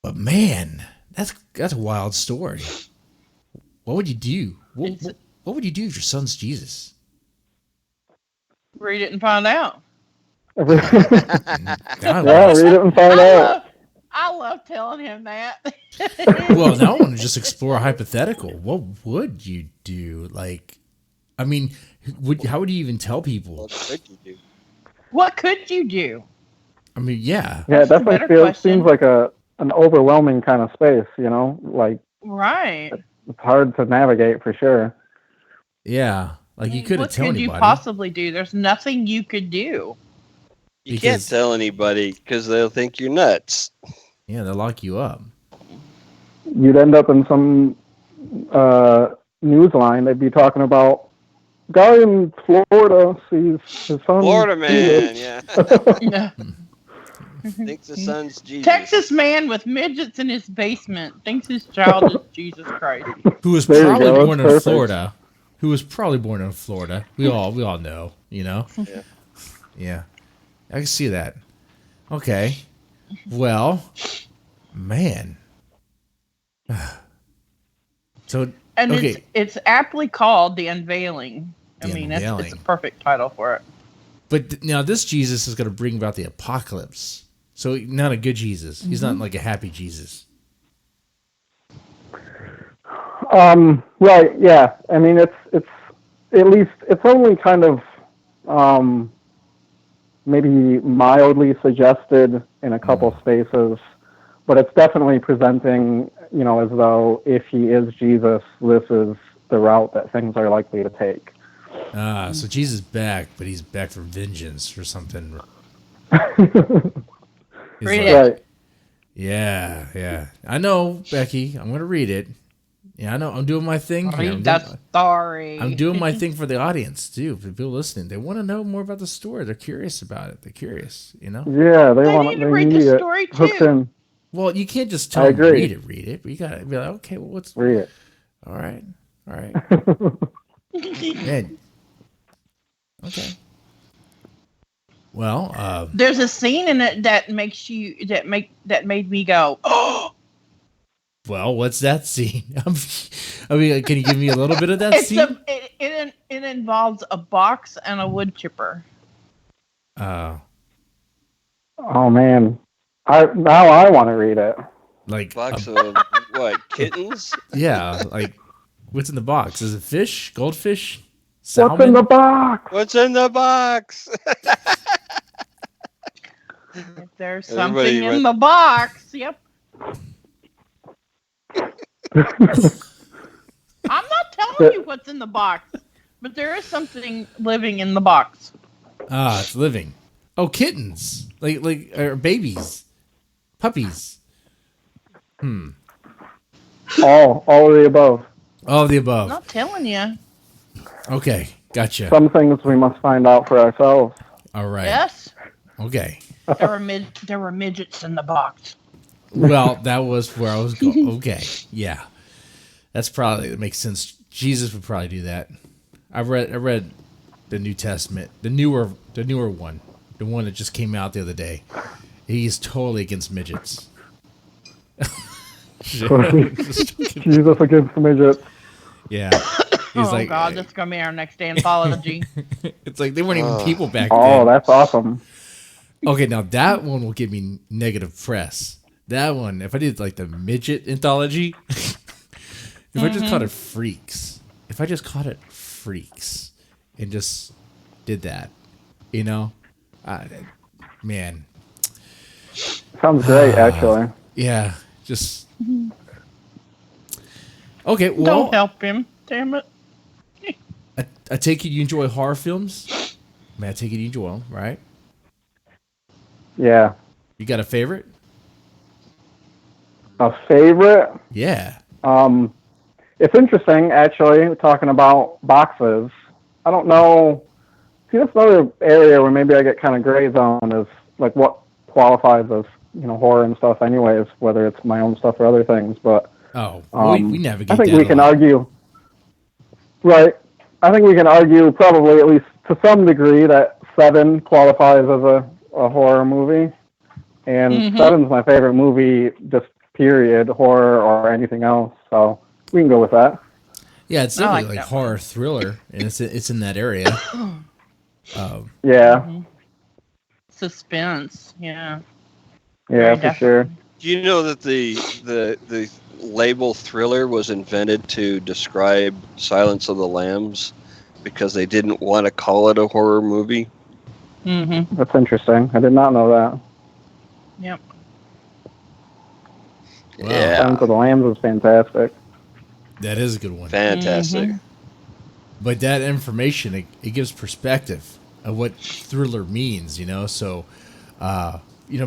But man, that's a wild story. What would you do? What would you do if your son's Jesus? Read it and find out. Read it and find out. I love telling him that. Well, now I want to just explore a hypothetical. What would you do? Like, I mean, how would you even tell people? What could you do? What could you do? I mean, yeah. Yeah, it definitely seems like an overwhelming kind of space, like Right. It's hard to navigate for sure. Yeah, like you couldn't tell anybody. What could you possibly do? There's nothing you could do. You can't tell anybody because they'll think you're nuts. Yeah, they'll lock you up. You'd end up in some news line. They'd be talking about guy in Florida sees his son. Florida man, yeah. Thinks the son's Jesus. Texas man with midgets in his basement thinks his child is Jesus Christ. Who was probably born in Florida. Who was probably born in Florida. We all know, you know? Yeah. Yeah. I can see that. Okay. Well, man. So and okay. it's aptly called The Unveiling. It's a perfect title for it. But now this Jesus is going to bring about the apocalypse. So not a good Jesus. He's not like a happy Jesus. Right, yeah. I mean, it's at least it's only kind of maybe mildly suggested in a couple spaces, but it's definitely presenting, you know, as though if he is Jesus, this is the route that things are likely to take. So Jesus is back, but he's back for vengeance or something. Right. Yeah. I know, Becky. I'm going to read it. Yeah, I know. I'm doing my thing here. Read that story. I'm doing my thing for the audience, too. For people listening. They want to know more about the story. They're curious about it. They're curious, you know? Yeah, they want to read the story, too. Well, you can't just tell them to read it. But you got to be like, okay, well, what's... Read it. All right. Man. Okay. Well, there's a scene in it that made me go, oh. Well, what's that scene? I mean, can you give me a little bit of that scene? It involves a box and a wood chipper. Oh man, now I want to read it. Like box of what? Kittens? Yeah, like what's in the box? Is it fish? Goldfish? Salmon? What's in the box? What's in the box? If there's something in the box, yep. I'm not telling you what's in the box, but there is something living in the box. It's living. Oh, kittens, like or babies, puppies. All of the above. All of the above. I'm not telling you. Okay, gotcha. Some things we must find out for ourselves. All right. Yes. Okay. There were midgets in the box. Well, that was where I was going. Okay, yeah, that makes sense. Jesus would probably do that. I read the New Testament, the newer one, the one that just came out the other day. He's totally against midgets. Jesus against midgets. Yeah. He's like, God, that's gonna be our next anthology. It's like they weren't even people back then. Oh, that's awesome. Okay, now that one will give me negative press. That one, if I did like the midget anthology, if I just called it freaks, and just did that, you know, man. Sounds great, actually. Yeah, just. Okay, well. Don't help him, damn it. I take it you enjoy horror films? I take it you enjoy them, right? Yeah. You got a favorite? A favorite? Yeah. It's interesting, actually, talking about boxes. I don't know. See, that's another area where maybe I get kind of gray zone is like what qualifies as, you know, horror and stuff anyways, whether it's my own stuff or other things. But we navigate I think that we can a lot. argue. Right. I think we can argue probably at least to some degree that Seven qualifies as a horror movie. And Seven's my favorite movie, just period, horror or anything else. So we can go with that. Yeah, it's definitely like horror thriller, and it's in that area. Yeah. Suspense, yeah. Yeah, for sure. Do you know that the label thriller was invented to describe Silence of the Lambs because they didn't want to call it a horror movie? That's interesting. I did not know that. Yep. Wow. Yeah. Silence of the Lambs was fantastic. That is a good one. Fantastic. Mm-hmm. But that information, it gives perspective of what thriller means, you know? So,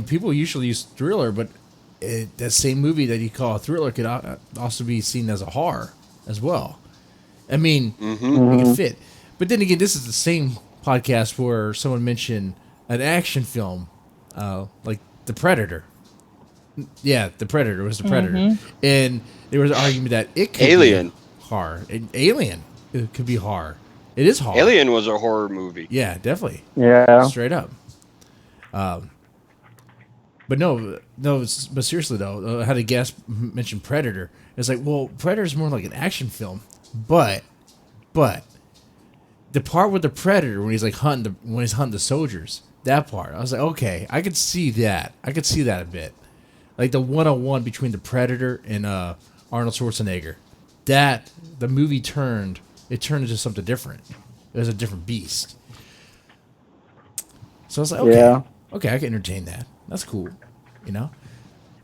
people usually use thriller, but that same movie that you call a thriller could also be seen as a horror as well. I mean, it can fit. But then again, this is the same podcast where someone mentioned an action film, like The Predator. Yeah, The Predator was The Predator. And there was an argument that it could Alien. be horror. Alien. It could be horror. It is horror. Alien was a horror movie. Yeah, definitely. Yeah. Straight up. But but seriously though, I had a guest mention Predator. It's like, well, Predator's more like an action film, but the part with the Predator when he's like hunting the soldiers, that part, I was like, okay, I could see that. I could see that a bit, like the one-on-one between the Predator and Arnold Schwarzenegger. That the movie turned into something different. It was a different beast. So I was like, okay, I can entertain that. That's cool, you know.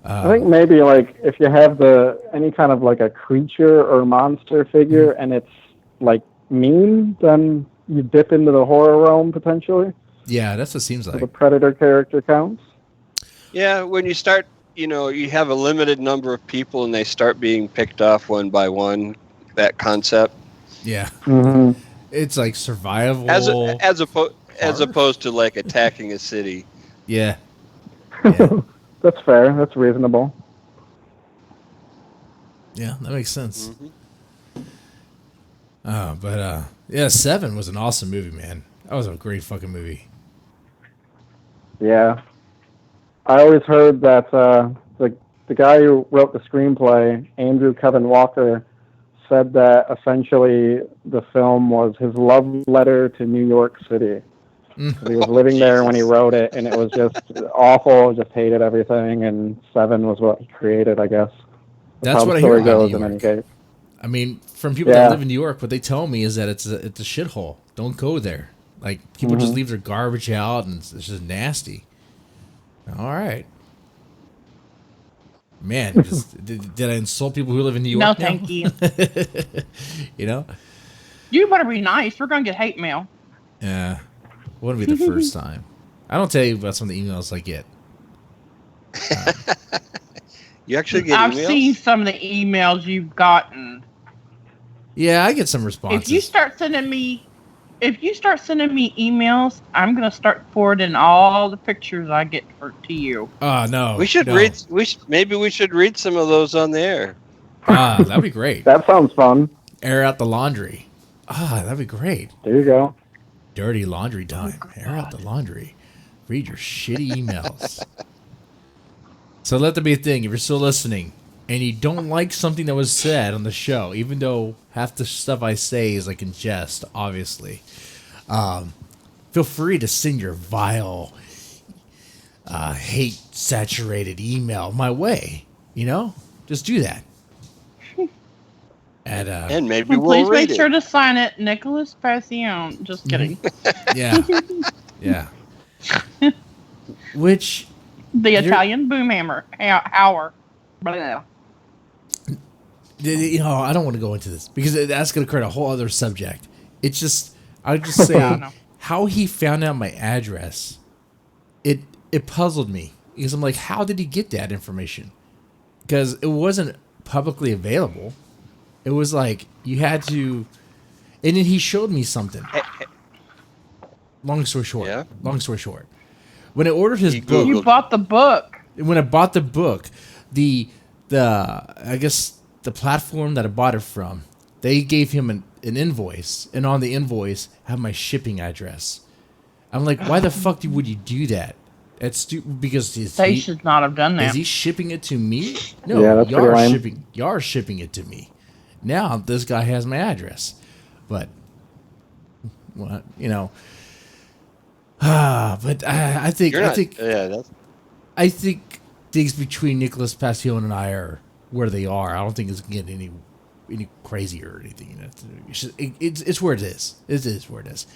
I think maybe like if you have any kind of like a creature or monster figure and it's like mean, then you dip into the horror realm potentially. Yeah, that's what it seems like. The Predator character counts. Yeah, when you start, you have a limited number of people and they start being picked off one by one. That concept. Yeah, Mm-hmm. it's like survival as opposed to like attacking a city. Yeah. That's fair. That's reasonable. Yeah, that makes sense. But 7 was an awesome movie, man. That was a great fucking movie. Yeah. I always heard that the guy who wrote the screenplay, Andrew Kevin Walker, said that essentially the film was his love letter to New York City. He was living there when he wrote it, and it was just awful. Just hated everything, and 7 was what he created, I guess. That's how what the I hear story about goes New in any York. case. I mean, from people that live in New York, what they tell me is that it's a shithole. Don't go there. Like, people just leave their garbage out, and it's just nasty. All right. Man, did I insult people who live in New York? No, now? thank you. You know? You better be nice. We're going to get hate mail. Yeah. Wouldn't be the first time. I don't tell you about some of the emails I get. You actually get I've emails? seen some of the emails you've gotten. Yeah, I get some responses. If you start sending me emails, I'm going to start forwarding all the pictures I get to you. Oh, no. We should maybe we should read some of those on the air. That'd be great. That sounds fun. Air out the laundry. That'd be great. There you go. Dirty laundry time. Air out the laundry. Read your shitty emails. So let there be a thing. If you're still listening and you don't like something that was said on the show, even though half the stuff I say is like in jest, obviously, feel free to send your vile, hate-saturated email my way. You know? Just do that. And maybe we'll please read make sure it. to sign it, Nicholas Passion. Just kidding. Yeah. Yeah. Which... The Italian boomhammer. Hour. Blah. You know, I don't want to go into this because that's going to create a whole other subject. It's just, I would just say how he found out my address. It puzzled me because I'm like, how did he get that information? Because it wasn't publicly available. It was like you had to, and then he showed me something. Long story short, when I ordered his book, You bought the book. when I bought the book, the I guess the platform that I bought it from, they gave him an invoice, and on the invoice had my shipping address. I'm like, why the fuck would you do that? That's stupid because They should not have done that. is he shipping it to me? No, Yeah, that's pretty lame. You're shipping it to me. Now this guy has my address, but what you know. But I think things between Nicholas Passion and I are where they are. I don't think it's getting any crazier or anything. It's where it is. It is where it is.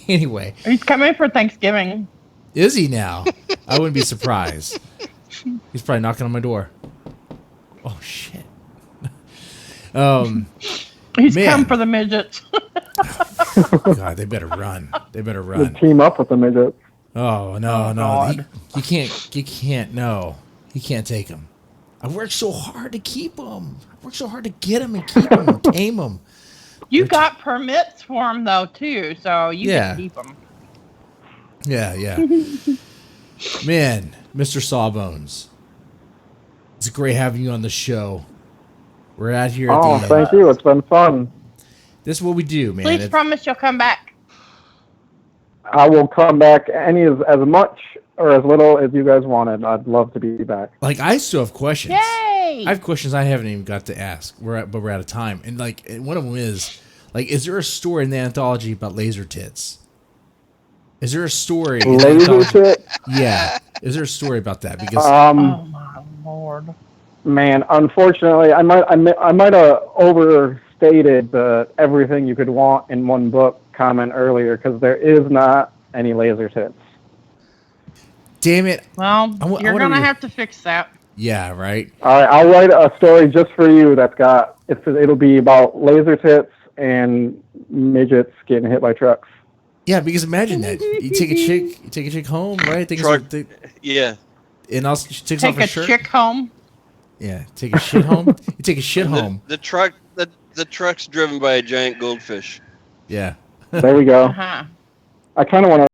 Anyway, He's coming for Thanksgiving. is he now? I wouldn't be surprised. He's probably knocking on my door. Oh shit. He's Man. come for the midgets. God, they better run. They better They run. team up with the midgets. Oh no, Oh, no, God. you can't. No, he can't take him. I worked so hard to keep him. I worked so hard to get him and keep him and tame him. You got permits for him though too, so you Yeah. can keep him. Yeah, yeah. Man, Mr. Sawbones, it's great having you on the show. We're out here at Oh, the thank you. It's been fun. This is what we do, man. Please promise you'll come back. I will come back as much or as little as you guys wanted. I'd love to be back. Like, I still have questions. Yay! I have questions I haven't even got to ask. But we're out of time. And one of them is, is there a story in the anthology about laser tits? Is there a story? In the Laser anthology? tit? Yeah. Is there a story about that? Because Oh my lord. Man, unfortunately, I might have overstated the everything you could want in one book comment earlier, because there is not any laser tits. damn it. Well, you're wanna gonna have to fix that. Yeah, right. All right, I'll write a story just for you it'll be about laser tits and midgets getting hit by trucks. Yeah, because imagine that. You take a chick home, right? Yeah. And also she takes Take off her a shirt. chick home. Yeah, take a shit home. You take a shit home. The truck's driven by a giant goldfish. Yeah. There we go. Uh-huh. I kind of want to